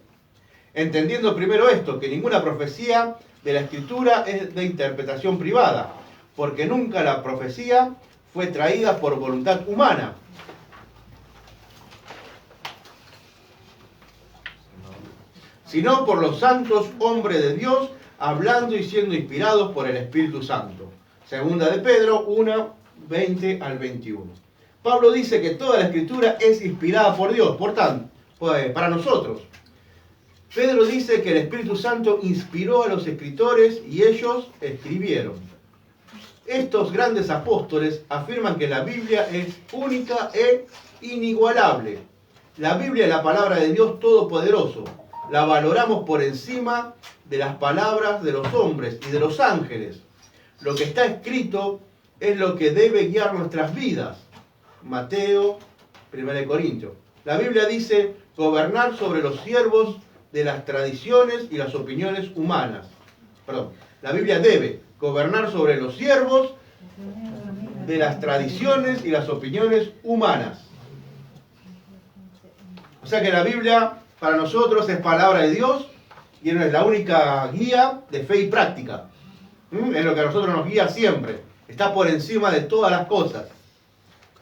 Entendiendo primero esto, que ninguna profecía de la Escritura es de interpretación privada, porque nunca la profecía fue traída por voluntad humana, sino por los santos hombres de Dios, hablando y siendo inspirados por el Espíritu Santo. Segunda de Pedro 1:20 al 21. Pablo dice que toda la Escritura es inspirada por Dios, por tanto, para nosotros. Pedro dice que el Espíritu Santo inspiró a los escritores y ellos escribieron. Estos grandes apóstoles afirman que la Biblia es única e inigualable. La Biblia es la palabra de Dios Todopoderoso. La valoramos por encima de las palabras de los hombres y de los ángeles. Lo que está escrito es lo que debe guiar nuestras vidas. Mateo, 1 Corintios. La Biblia dice gobernar sobre los siervos de las tradiciones y las opiniones humanas. La Biblia debe gobernar sobre los siervos de las tradiciones y las opiniones humanas. O sea que la Biblia para nosotros es palabra de Dios y es la única guía de fe y práctica. Es lo que a nosotros nos guía siempre. Está por encima de todas las cosas,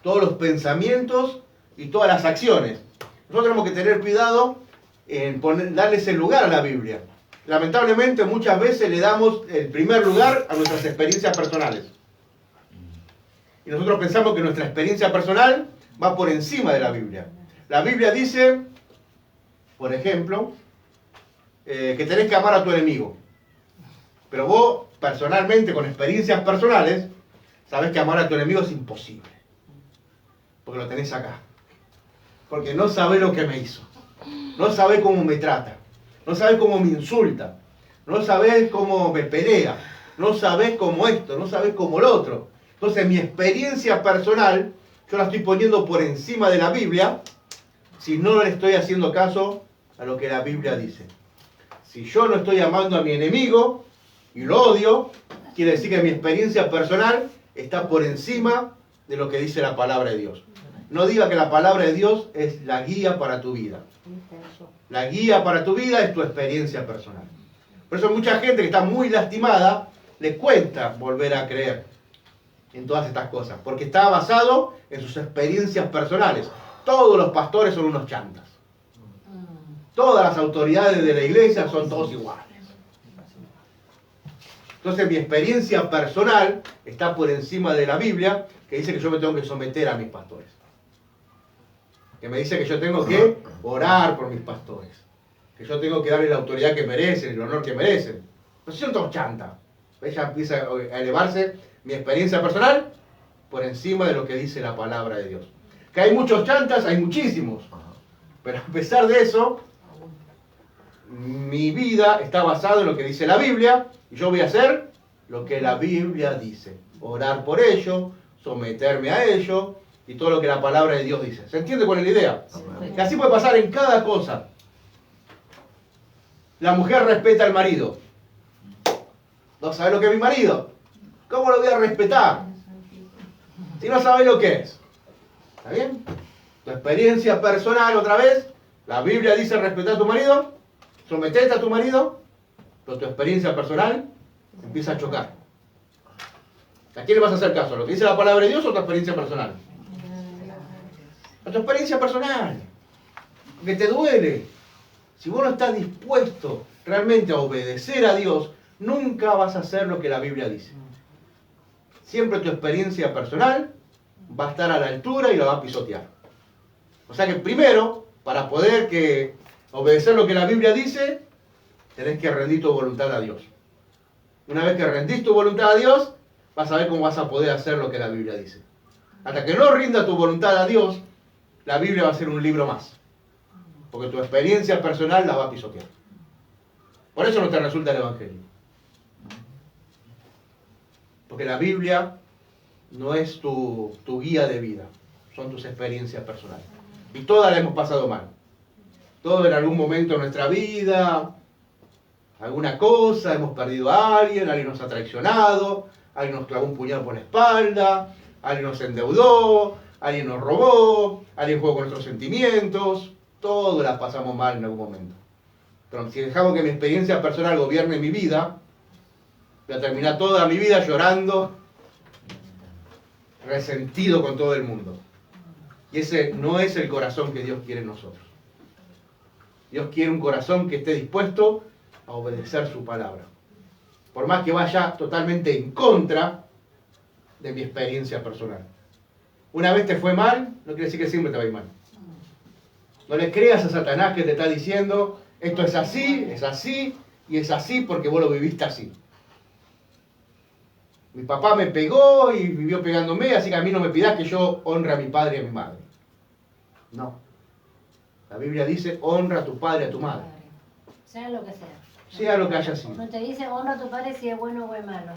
todos los pensamientos y todas las acciones. Nosotros tenemos que tener cuidado en darles el lugar a la Biblia. Lamentablemente muchas veces le damos el primer lugar a nuestras experiencias personales. Y nosotros pensamos que nuestra experiencia personal va por encima de la Biblia. La Biblia dice, por ejemplo, que tenés que amar a tu enemigo. Pero vos, personalmente, con experiencias personales, sabés que amar a tu enemigo es imposible. Porque lo tenés acá. Porque no sabés lo que me hizo. No sabés cómo me trata. No sabés cómo me insulta. No sabés cómo me pelea. No sabés cómo esto. No sabés cómo lo otro. Entonces mi experiencia personal, yo la estoy poniendo por encima de la Biblia, si no le estoy haciendo caso a lo que la Biblia dice. Si yo no estoy amando a mi enemigo, y lo odio, quiere decir que mi experiencia personal está por encima de lo que dice la palabra de Dios. No diga que la palabra de Dios es la guía para tu vida. La guía para tu vida es tu experiencia personal. Por eso mucha gente que está muy lastimada le cuesta volver a creer en todas estas cosas, porque está basado en sus experiencias personales. Todos los pastores son unos chantas. Todas las autoridades de la iglesia son todos iguales. Entonces mi experiencia personal está por encima de la Biblia, que dice que yo me tengo que someter a mis pastores. Que me dice que yo tengo que orar por mis pastores. Que yo tengo que darle la autoridad que merecen, el honor que merecen. No son todos chantas. Ella empieza a elevarse mi experiencia personal por encima de lo que dice la palabra de Dios. Que hay muchos chantas, hay muchísimos. Pero a pesar de eso, mi vida está basada en lo que dice la Biblia y yo voy a hacer lo que la Biblia dice. Orar por ello, someterme a ello y todo lo que la palabra de Dios dice. ¿Se entiende cuál es la idea? Que así puede pasar en cada cosa. La mujer respeta al marido. ¿No sabes lo que es mi marido? ¿Cómo lo voy a respetar? Si no sabes lo que es. ¿Está bien? Tu experiencia personal, otra vez, la Biblia dice respetar a tu marido, someterte a tu marido, pero tu experiencia personal empieza a chocar. ¿A quién le vas a hacer caso? ¿A lo que dice la palabra de Dios o a tu experiencia personal? A tu experiencia personal. Porque te duele. Si vos no estás dispuesto realmente a obedecer a Dios, nunca vas a hacer lo que la Biblia dice. Siempre tu experiencia personal va a estar a la altura y la va a pisotear. O sea que primero, para poder obedecer lo que la Biblia dice, tenés que rendir tu voluntad a Dios. Una vez que rendís tu voluntad a Dios, vas a ver cómo vas a poder hacer lo que la Biblia dice. Hasta que no rinda tu voluntad a Dios, la Biblia va a ser un libro más. Porque tu experiencia personal la va a pisotear. Por eso no te resulta el Evangelio. Porque la Biblia no es tu guía de vida, son tus experiencias personales. Y todas las hemos pasado mal. Todos en algún momento de nuestra vida, alguna cosa, hemos perdido a alguien nos ha traicionado, alguien nos clavó un puñal por la espalda, alguien nos endeudó, alguien nos robó, alguien jugó con nuestros sentimientos. Todos la pasamos mal en algún momento. Pero si dejamos que mi experiencia personal gobierne mi vida, voy a terminar toda mi vida llorando, resentido con todo el mundo. Y ese no es el corazón que Dios quiere en nosotros. Dios quiere un corazón que esté dispuesto a obedecer su palabra. Por más que vaya totalmente en contra de mi experiencia personal. Una vez te fue mal, no quiere decir que siempre te va a ir mal. No le creas a Satanás que te está diciendo, esto es así y es así porque vos lo viviste así. Mi papá me pegó y vivió pegándome, así que a mí no me pidas que yo honre a mi padre y a mi madre. No. La Biblia dice, honra a tu padre y a tu madre. Sea lo que sea. Sea lo que haya sido. No te dice, honra a tu padre si es bueno o es malo.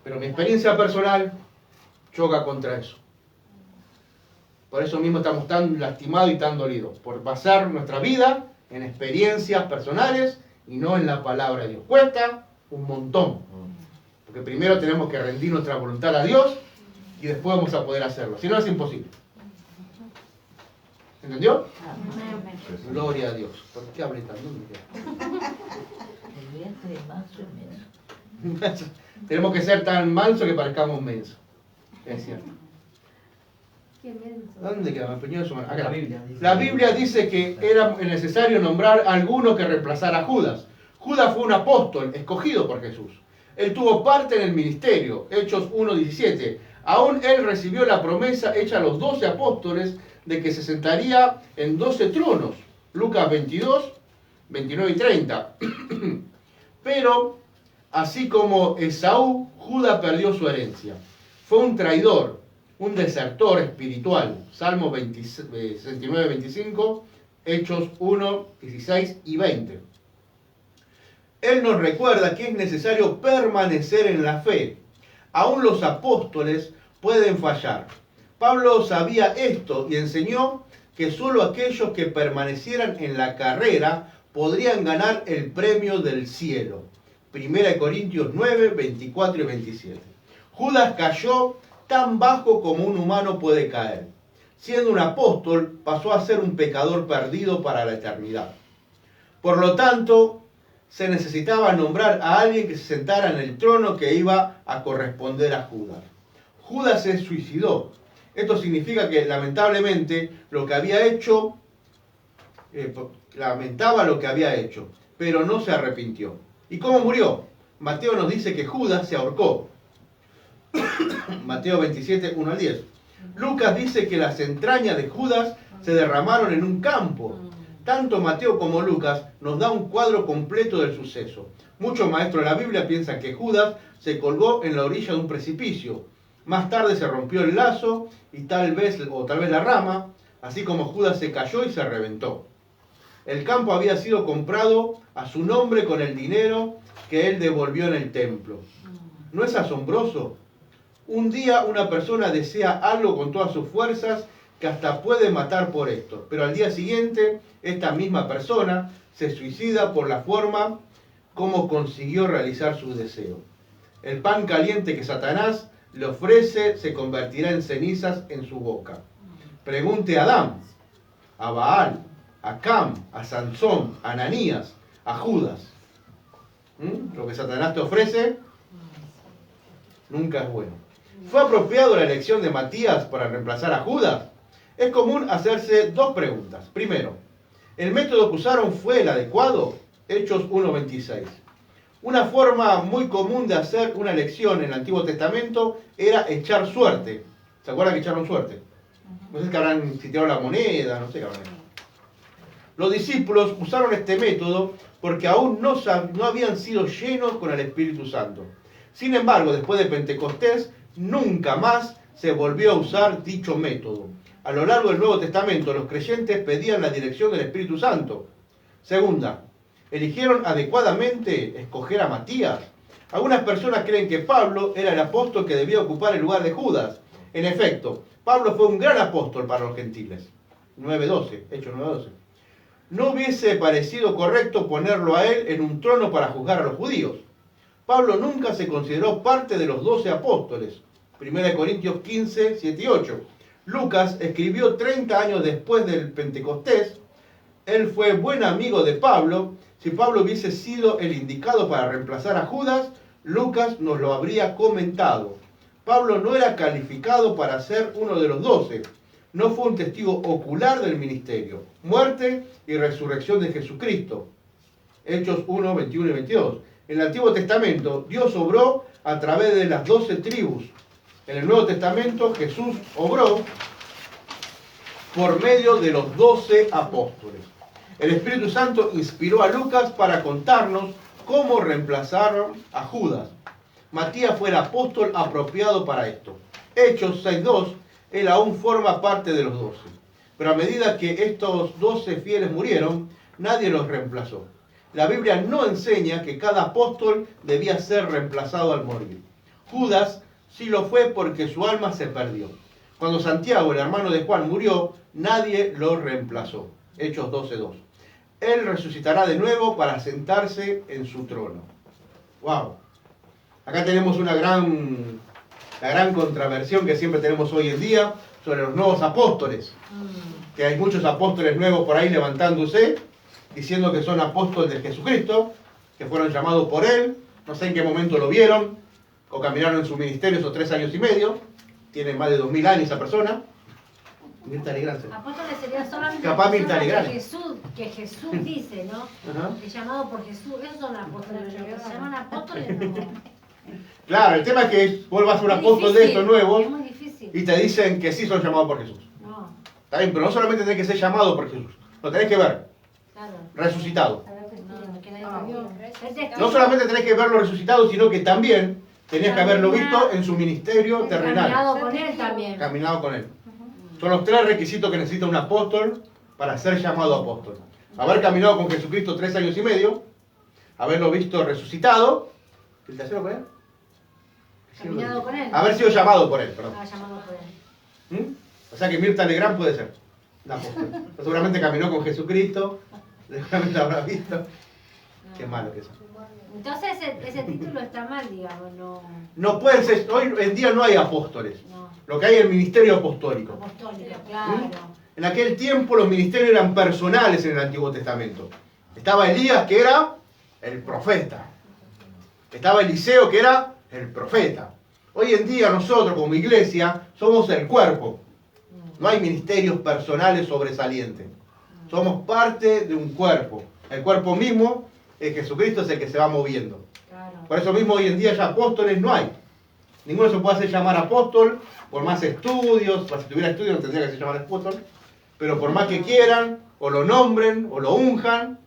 Pero mi experiencia personal choca contra eso. Por eso mismo estamos tan lastimados y tan dolidos. Por basar nuestra vida en experiencias personales y no en la palabra de Dios. Cuesta un montón. Porque primero tenemos que rendir nuestra voluntad a Dios y después vamos a poder hacerlo. Si no, es imposible. ¿Entendió? Gloria a Dios. ¿Por qué hablé tan duro? El vientre es manso y menso. Tenemos que ser tan mansos que parezcamos mensos. Es cierto. ¿Dónde queda? Acá. La Biblia dice que era necesario nombrar a alguno que reemplazara a Judas. Judas fue un apóstol escogido por Jesús. Él tuvo parte en el ministerio, Hechos 1:17. Aún él recibió la promesa hecha a los 12 apóstoles de que se sentaría en 12 tronos. Lucas 22, 29 y 30. Pero, así como Esaú, Judas perdió su herencia. Fue un traidor, un desertor espiritual. Salmo 69, 25, Hechos 1, 16 y 20. Él nos recuerda que es necesario permanecer en la fe. Aún los apóstoles pueden fallar. Pablo sabía esto y enseñó que solo aquellos que permanecieran en la carrera podrían ganar el premio del cielo. 1 Corintios 9, 24 y 27. Judas cayó tan bajo como un humano puede caer. Siendo un apóstol, pasó a ser un pecador perdido para la eternidad. Por lo tanto, se necesitaba nombrar a alguien que se sentara en el trono que iba a corresponder a Judas. Judas se suicidó. Esto significa que lamentablemente lo que había hecho, lamentaba lo que había hecho, pero no se arrepintió. ¿Y cómo murió? Mateo nos dice que Judas se ahorcó. Mateo 27, 1 al 10. Lucas dice que las entrañas de Judas se derramaron en un campo. Tanto Mateo como Lucas nos da un cuadro completo del suceso. Muchos maestros de la Biblia piensan que Judas se colgó en la orilla de un precipicio. Más tarde se rompió el lazo y tal vez la rama, así como Judas se cayó y se reventó. El campo había sido comprado a su nombre con el dinero que él devolvió en el templo. ¿No es asombroso? Un día una persona desea algo con todas sus fuerzas que hasta puede matar por esto, pero al día siguiente esta misma persona se suicida por la forma como consiguió realizar su deseo. El pan caliente que Satanás le ofrece se convertirá en cenizas en su boca. Pregunte a Adán, a Baal, a Cam, a Sansón, a Ananías, a Judas. Lo que Satanás te ofrece nunca es bueno. ¿Fue apropiado la elección de Matías para reemplazar a Judas? Es común hacerse dos preguntas. Primero, ¿el método que usaron fue el adecuado? Hechos 1:26. Una forma muy común de hacer una elección en el Antiguo Testamento era echar suerte. ¿Se acuerdan que echaron suerte? No sé si habrán tirado la moneda, no sé qué habrán hecho. Los discípulos usaron este método porque aún no habían sido llenos con el Espíritu Santo. Sin embargo, después de Pentecostés, nunca más se volvió a usar dicho método. A lo largo del Nuevo Testamento, los creyentes pedían la dirección del Espíritu Santo. Segunda, ¿eligieron adecuadamente escoger a Matías? Algunas personas creen que Pablo era el apóstol que debía ocupar el lugar de Judas. En efecto, Pablo fue un gran apóstol para los gentiles. 9:12, Hechos 9:12. No hubiese parecido correcto ponerlo a él en un trono para juzgar a los judíos. Pablo nunca se consideró parte de los 12 apóstoles. 1 Corintios 15, 7 y 8. Lucas escribió 30 años después del Pentecostés. Él fue buen amigo de Pablo. Si Pablo hubiese sido el indicado para reemplazar a Judas, Lucas nos lo habría comentado. Pablo no era calificado para ser uno de los 12. No fue un testigo ocular del ministerio, muerte y resurrección de Jesucristo. Hechos 1, 21 y 22. En el Antiguo Testamento, Dios obró a través de las 12 tribus. En el Nuevo Testamento, Jesús obró por medio de los 12 apóstoles. El Espíritu Santo inspiró a Lucas para contarnos cómo reemplazaron a Judas. Matías fue el apóstol apropiado para esto. Hechos 6:2, él aún forma parte de los 12. Pero a medida que estos 12 fieles murieron, nadie los reemplazó. La Biblia no enseña que cada apóstol debía ser reemplazado al morir. Judas sí lo fue porque su alma se perdió. Cuando Santiago, el hermano de Juan, murió, nadie lo reemplazó. Hechos 12:2. Él resucitará de nuevo para sentarse en su trono. ¡Wow! Acá tenemos la gran contraversión que siempre tenemos hoy en día sobre los nuevos apóstoles. Que hay muchos apóstoles nuevos por ahí levantándose, diciendo que son apóstoles de Jesucristo, que fueron llamados por él. No sé en qué momento lo vieron, o caminaron en su ministerio esos 3 años y medio. Tiene más de 2000 años esa persona. Mirta Legrand. Apóstoles sería solamente Capaz Mirta personas Legrand. que Jesús dice, ¿no? Es llamado por Jesús. Esos son apóstoles. Los que se llaman apóstoles no. Claro, el tema es que vos vas a un apóstol de estos nuevos es muy difícil. y te dicen que sí son llamados por Jesús. No, Está bien, pero no solamente tenés que ser llamado por Jesús, lo tenés que ver claro. resucitado. No, que nadie lo vio. No solamente tenés que verlo resucitado, sino que también tenías que haberlo visto en su ministerio terrenal. Caminado con él también. Caminado con él. Son los 3 requisitos que necesita un apóstol para ser llamado apóstol. Haber caminado con Jesucristo 3 años y medio, haberlo visto resucitado. ¿El tercero cuál es? Caminado con él. Haber sido llamado por él, perdón. Llamado por él. O sea que Mirta Legrand puede ser un apóstol. Seguramente caminó con Jesucristo, seguramente habrá visto. Qué malo que es. Entonces ese título está mal, digamos, no. No pueden ser, hoy en día no hay apóstoles. No. Lo que hay es el ministerio apostólico. Apostólico, claro. En aquel tiempo los ministerios eran personales en el Antiguo Testamento. Estaba Elías, que era el profeta. Estaba Eliseo, que era el profeta. Hoy en día nosotros como iglesia somos el cuerpo. No hay ministerios personales sobresalientes. Somos parte de un cuerpo. El cuerpo mismo, Jesucristo, es el que se va moviendo. Por eso mismo hoy en día ya apóstoles no hay. Ninguno se puede hacer llamar apóstol, por más estudios, si tuviera estudios no tendría que ser llamado apóstol, pero por más que quieran, o lo nombren, o lo unjan,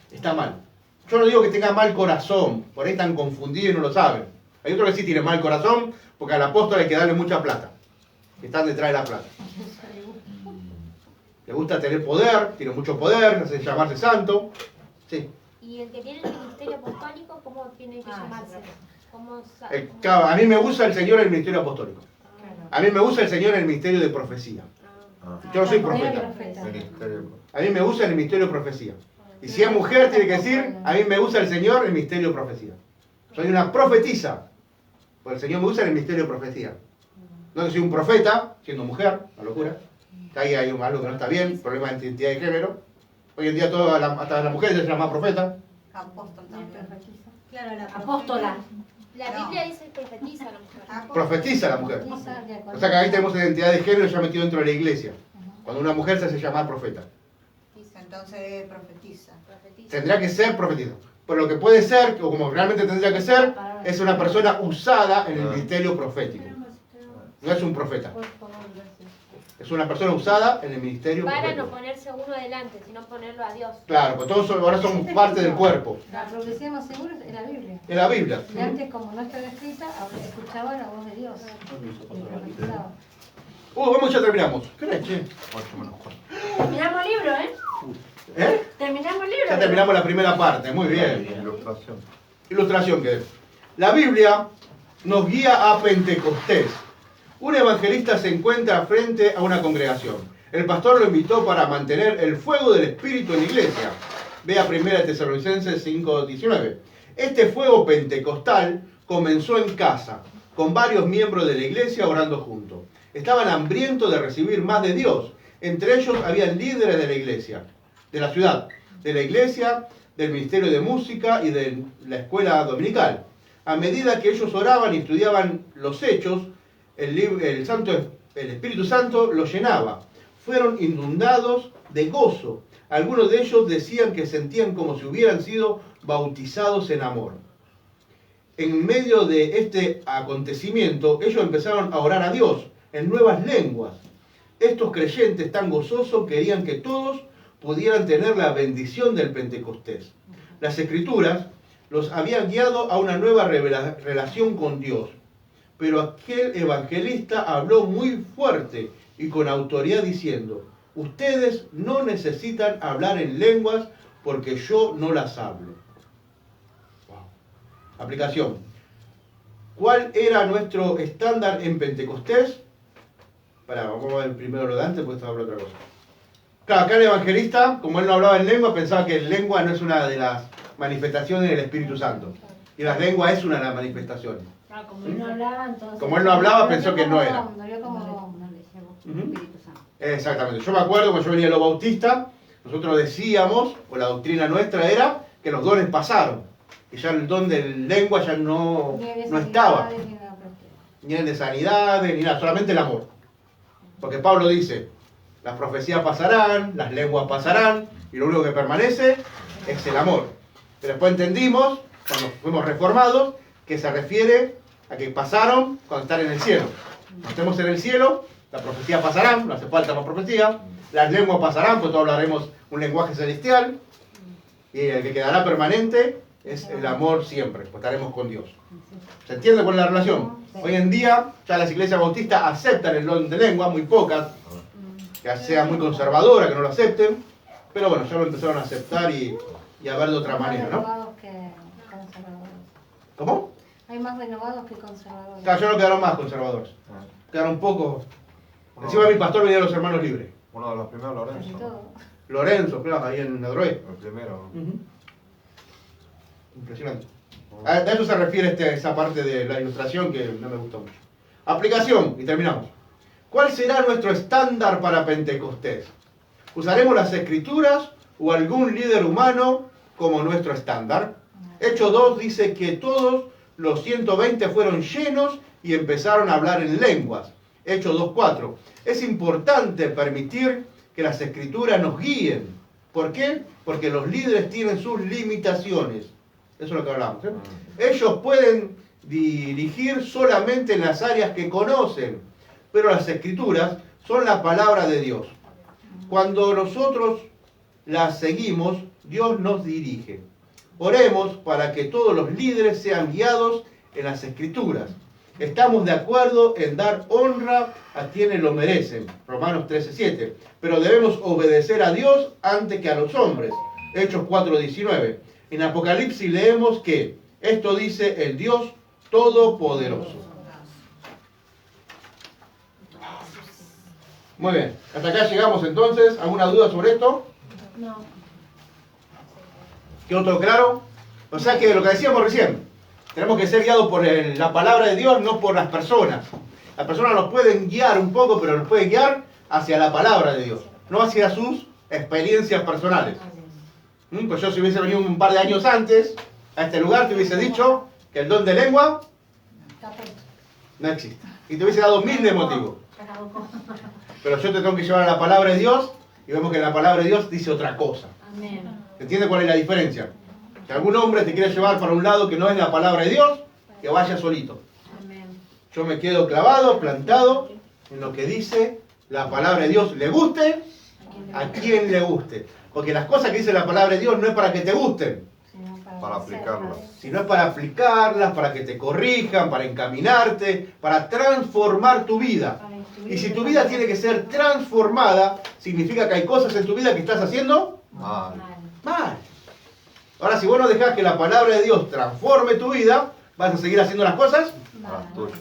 está mal. Yo no digo que tenga mal corazón, por ahí están confundidos y no lo saben. Hay otros que sí tienen mal corazón, porque al apóstol hay que darle mucha plata, que están detrás de la plata. Le gusta tener poder, tiene mucho poder, hace llamarse santo. Sí. ¿Y el que tiene el ministerio apostólico, cómo tiene que llamarse? A mí me gusta el Señor en el ministerio apostólico. A mí me gusta el Señor en el ministerio de profecía. Yo no soy profeta. A mí me gusta el ministerio de profecía. Y si es mujer, tiene que decir, a mí me gusta el Señor en el ministerio de profecía. Soy una profetisa. Porque el Señor me usa en el ministerio de profecía. No que soy un profeta, siendo mujer, una locura. Ahí hay algo que no está bien, problema de identidad de género. Hoy en día hasta las mujeres se llaman profeta. Apóstol también. Claro, la apóstola. La Biblia dice profetiza a la mujer. Profetiza la mujer. O sea que ahí tenemos identidad de género ya metido dentro de la iglesia. Cuando una mujer se hace llamar profeta. Entonces profetiza. Tendrá que ser profetiza. Pero lo que puede ser, o como realmente tendría que ser, es una persona usada en el ministerio profético. No es un profeta. Es una persona usada en el ministerio Para profético. no ponerse uno adelante, sino ponerlo a Dios. Claro, porque todos ahora somos parte del cuerpo. La profecía más segura es la Biblia. En la Biblia. Y antes, como no estaba escrita, escuchaba la voz de Dios. Y profetizaba. Vamos, ya terminamos. ¿Qué hora es, che? Terminamos el libro, ¿eh? ¿Eh? Terminamos el libro. Ya terminamos la primera parte, muy bien. Ilustración. Ilustración que es. La Biblia nos guía a Pentecostés. Un evangelista se encuentra frente a una congregación. El pastor lo invitó para mantener el fuego del Espíritu en la iglesia. Vea 1 Tesalonicenses 5:19. Este fuego pentecostal comenzó en casa, con varios miembros de la iglesia orando juntos. Estaban hambrientos de recibir más de Dios. Entre ellos habían líderes de la iglesia, de la ciudad, de la iglesia, del ministerio de música y de la escuela dominical. A medida que ellos oraban y estudiaban los hechos, el Espíritu Santo los llenaba. Fueron inundados de gozo. Algunos de ellos decían que sentían como si hubieran sido bautizados en amor. En medio de este acontecimiento, ellos empezaron a orar a Dios en nuevas lenguas. Estos creyentes tan gozosos querían que todos pudieran tener la bendición del Pentecostés. Las Escrituras los habían guiado a una nueva relación con Dios. Pero aquel evangelista habló muy fuerte y con autoridad diciendo: ustedes no necesitan hablar en lenguas porque yo no las hablo. Wow. Aplicación. ¿Cuál era nuestro estándar en Pentecostés? Vamos a ver primero lo de antes, porque esto habla otra cosa. Claro, acá el evangelista, como él no hablaba en lengua, pensaba que en lengua no es una de las manifestaciones del Espíritu Santo. Y la lengua es una de las manifestaciones. Como él no hablaba, entonces... Como él no hablaba, pensó que no era. Exactamente. Yo me acuerdo cuando yo venía a los bautistas, nosotros decíamos, o la doctrina nuestra era, que los dones pasaron. Que ya el don de lengua ya no estaba. Ni el de sanidades, ni nada, solamente el amor. Porque Pablo dice, las profecías pasarán, las lenguas pasarán, y lo único que permanece es el amor. Pero después entendimos, cuando fuimos reformados, que se refiere a que pasaron cuando están en el cielo. Cuando estemos en el cielo, las profecías pasarán, no hace falta más profecía, las lenguas pasarán, pues todos hablaremos un lenguaje celestial, y el que quedará permanente es el amor siempre, pues estaremos con Dios. ¿Se entiende cuál es la relación? Hoy en día, ya las iglesias bautistas aceptan el don de lengua, muy pocas, que sean muy conservadoras, que no lo acepten, pero bueno, ya lo empezaron a aceptar y a ver de otra manera, ¿no? ¿Cómo? Hay más renovados que conservadores. Claro, ya no quedaron más conservadores. Quedaron un poco. Encima mi pastor venía de los hermanos libres. Uno de los primeros, Lorenzo. Lorenzo, claro, ahí en Adroé. El primero. Impresionante. A eso se refiere esa parte de la ilustración que no me gustó mucho. Aplicación, y terminamos. ¿Cuál será nuestro estándar para Pentecostés? ¿Usaremos las Escrituras o algún líder humano como nuestro estándar? Hechos 2 dice que todos los 120 fueron llenos y empezaron a hablar en lenguas. Hechos 2:4. Es importante permitir que las Escrituras nos guíen. ¿Por qué? Porque los líderes tienen sus limitaciones. Eso es lo que hablamos. Ellos pueden dirigir solamente en las áreas que conocen, pero las Escrituras son la palabra de Dios. Cuando nosotros las seguimos, Dios nos dirige. Oremos para que todos los líderes sean guiados en las Escrituras. Estamos de acuerdo en dar honra a quienes lo merecen, Romanos 13:7, pero debemos obedecer a Dios antes que a los hombres, Hechos 4:19. En Apocalipsis leemos que esto dice el Dios Todopoderoso. Muy bien, hasta acá llegamos entonces. ¿Alguna duda sobre esto? No. ¿Quedó todo claro? O sea que lo que decíamos recién, tenemos que ser guiados por la palabra de Dios, no por las personas. Las personas nos pueden guiar un poco, pero nos pueden guiar hacia la palabra de Dios, no hacia sus experiencias personales. Pues yo si hubiese venido un par de años antes a este lugar, te hubiese dicho que el don de lengua no existe. Y te hubiese dado 1000 de motivos. Pero yo te tengo que llevar a la palabra de Dios y vemos que la palabra de Dios dice otra cosa. ¿Entiendes cuál es la diferencia? Que algún hombre te quiere llevar para un lado que no es la palabra de Dios, que vaya solito. Yo me quedo clavado, plantado en lo que dice la palabra de Dios. Le guste a quien le guste. Porque las cosas que dice la palabra de Dios no es para que te gusten, para aplicarlas, sino es para aplicarlas, para que te corrijan, para encaminarte, para transformar tu vida. Y si tu vida tiene que ser transformada, significa que hay cosas en tu vida que estás haciendo mal. Ahora, si vos no dejás que la palabra de Dios transforme tu vida, vas a seguir haciendo las cosas las tuyas.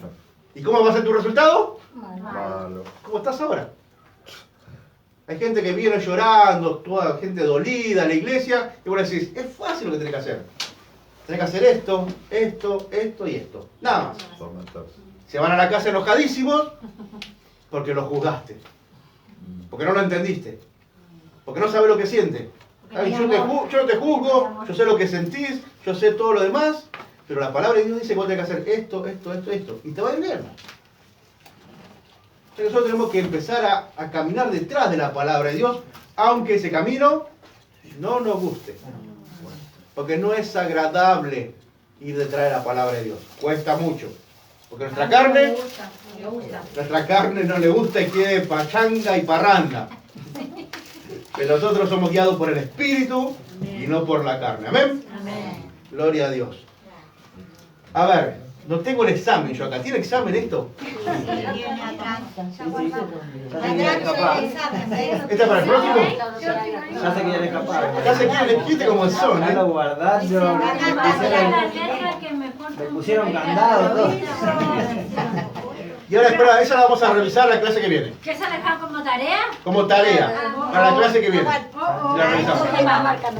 ¿Y cómo va a ser tu resultado? Malo. ¿Cómo estás ahora? Hay gente que viene llorando, toda gente dolida a la iglesia, y vos le decís, es fácil lo que tenés que hacer. Tenés que hacer esto, esto, esto y esto. Nada más. Se van a la casa enojadísimos porque lo juzgaste. Porque no lo entendiste. Porque no sabes lo que siente. Ay, yo no te juzgo, yo sé lo que sentís, yo sé todo lo demás, pero la palabra de Dios dice que vos tenés que hacer esto, esto, esto, esto. Y te va a ir bien. Nosotros tenemos que empezar a caminar detrás de la palabra de Dios, aunque ese camino no nos guste. Porque no es agradable ir detrás de la palabra de Dios. Cuesta mucho. Porque nuestra carne no le gusta y quiere pachanga y parranda. Pero nosotros somos guiados por el Espíritu y no por la carne. ¿Amén? Gloria a Dios. A ver. No tengo el examen yo acá. ¿Tiene examen esto? Viene atrás. ¿Esta para el próximo? Ya se quieren escapar. Ya se quieren, ¿viste cómo son? Ya lo guardaron. Me pusieron candado todo. Y ahora espera, esa la vamos a revisar la clase que viene. ¿Qué se la dejaron como tarea? Como tarea, para la clase que viene. La revisamos.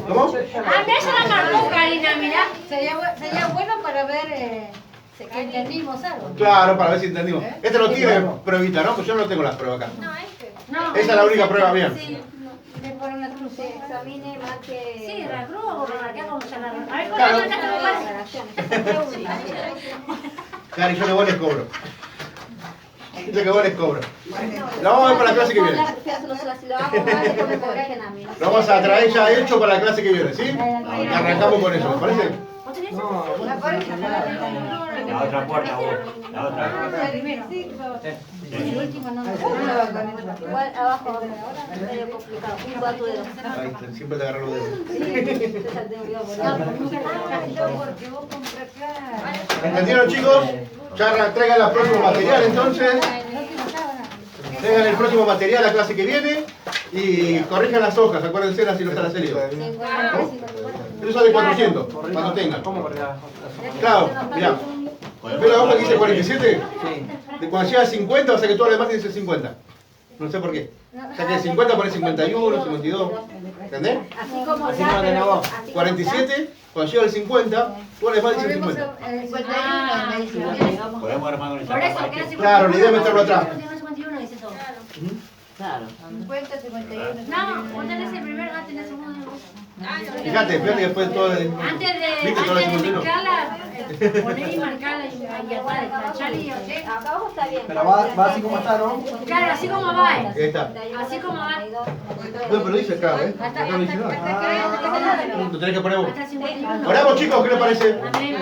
¿Cómo? Ah, esa la marcó Karina, mirá. Sería bueno para ver que entendimos algo. Claro, para ver si entendimos. Este no tiene pruebita, ¿no? Pues yo no tengo las pruebas acá. No, este. No, Esa es la única prueba, bien. Sí. Le ponen una cruz. Examine más que... Sí, la cruz o marcar como se la... A ver, Claro. Cari, yo que vos les cobro. Yo que vos les cobro. Lo vamos a ver para la clase que viene. Lo vamos a traer ya hecho para la clase que viene, ¿sí? Y arrancamos con eso, ¿me parece? No, La otra puerta, vos. La otra. El último no. Igual abajo, medio complicado. Un cuarto de dos. Ahí está, siempre te agarro los dedos. ¿Entendieron, chicos? Ya traigan el próximo material entonces. Traigan el próximo material a la clase que viene y corrijan las hojas, acuérdense si no se las he leído. Eso de 400, cuando tengan. Claro, mirá. ¿Ves la hoja que dice 47? De cuando llega a 50, o sea que todo lo demás dice 50. No sé por qué. O sea que el 50 pone 51, 52. ¿Entendés? Así como Así ya, como tenés vos. así como 47, cuando llega el 50, tú le vas a decir 50. 51, Podemos armar una Por eso chapa. queda 51. Claro, la idea es meterlo atrás. 51 dice todo. Claro. 50, 51. No, vos tenés el primero, tenés el segundo de vos. Fíjate que después todo el... Antes de ¿Viste todo el 51? marcarla, poner y marcarla y atrás, Charlie. acá abajo está bien. Pero va así como está, ¿no? Claro, así como va. Ahí está. Así como va. No, pero dice acá, ¿eh? Acá no dice nada. Lo tenés que poner vos. Hasta el 51. Oramos, chicos, ¿qué les parece? Amén.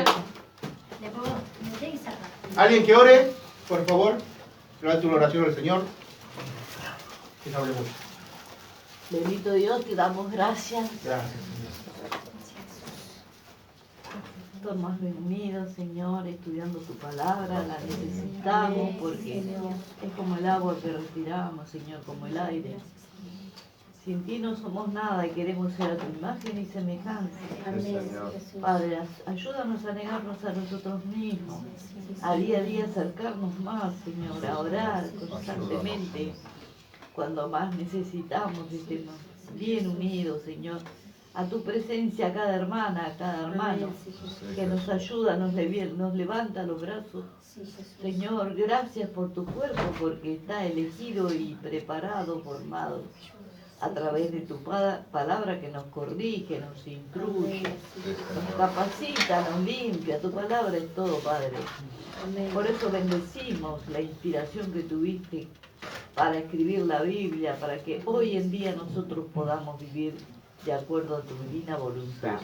Después metés y sacás. Alguien que ore, por favor. Levante una oración al Señor. Que no hable mucho. Bendito Dios, te damos gracias. Gracias. Estamos reunidos, Señor, estudiando tu palabra, la necesitamos porque es como el agua que respiramos, Señor, como el aire. Sin ti no somos nada y queremos ser a tu imagen y semejanza. Padre, ayúdanos a negarnos a nosotros mismos, a día acercarnos más, Señor, a orar constantemente. Cuando más necesitamos, estemos bien unidos, Señor, a tu presencia, a cada hermana, a cada hermano, que nos ayuda, nos levanta los brazos. Señor, gracias por tu cuerpo, porque está elegido y preparado, formado, a través de tu palabra que nos corrige, nos instruye, nos capacita, nos limpia. Tu palabra es todo, Padre. Por eso bendecimos la inspiración que tuviste para escribir la Biblia, para que hoy en día nosotros podamos vivir de acuerdo a tu divina voluntad.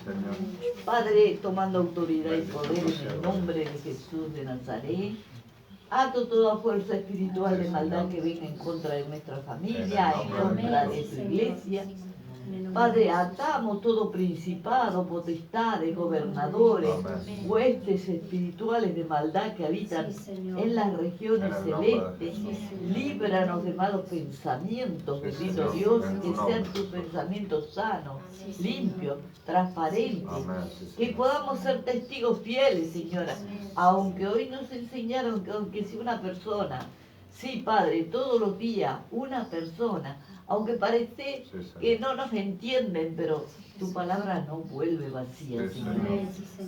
Padre, tomando autoridad y poder en el nombre de Jesús de Nazaret, ato toda fuerza espiritual de maldad que venga en contra de nuestra familia, en contra de tu iglesia. Padre, atamos todo principado, potestades, gobernadores, huestes espirituales de maldad que habitan en las regiones celestes. Líbranos de malos pensamientos, bendito Dios, que sean tus pensamientos sanos, limpios, transparentes, que podamos ser testigos fieles, Señora, aunque hoy nos enseñaron que aunque si una persona, sí, Padre, todos los días una persona, aunque parece que no nos entienden, pero tu palabra no vuelve vacía, Señor,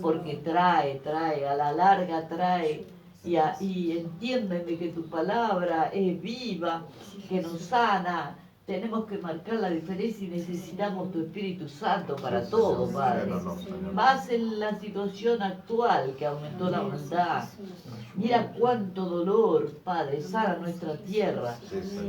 porque trae, a la larga trae, y entiéndeme que tu palabra es viva, que nos sana. Tenemos que marcar la diferencia y necesitamos tu Espíritu Santo para todo, Padre. Más en la situación actual que aumentó la maldad. Mira cuánto dolor, Padre, sana nuestra tierra.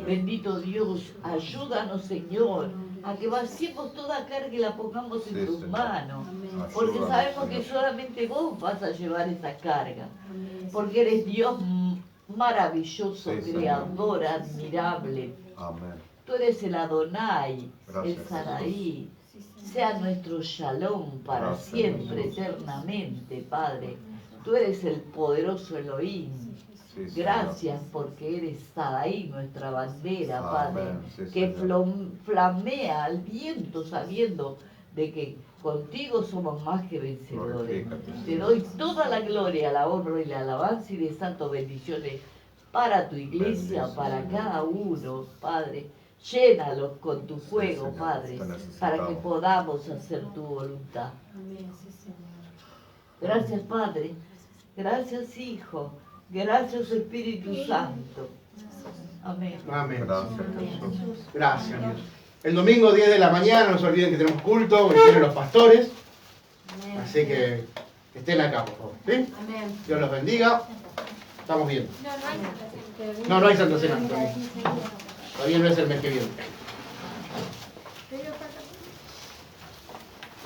Bendito Dios, ayúdanos, Señor, a que vaciemos toda carga y la pongamos en tus manos. Porque sabemos que solamente vos vas a llevar esa carga. Porque eres Dios maravilloso, creador, admirable. Tú eres el Adonai, el Sanaí. Sea nuestro shalom para siempre, eternamente, Padre. Tú eres el poderoso Elohim. Gracias porque eres Sadaí, nuestra bandera, Padre, que flamea al viento sabiendo de que contigo somos más que vencedores. Te doy toda la gloria, la honra y la alabanza y de santas bendiciones para tu iglesia, para cada uno, Padre. Llénalos con tu fuego, Padre, para que podamos hacer tu voluntad. Gracias, Padre. Gracias, Hijo. Gracias, Espíritu Santo. Amén. Amén. Gracias, Dios. El domingo 10 de la mañana, no se olviden que tenemos culto, que tienen los pastores. Así que estén acá, por favor. ¿Sí? Dios los bendiga. Estamos bien. No hay Santa Cena. Todavía no es el mes que viene.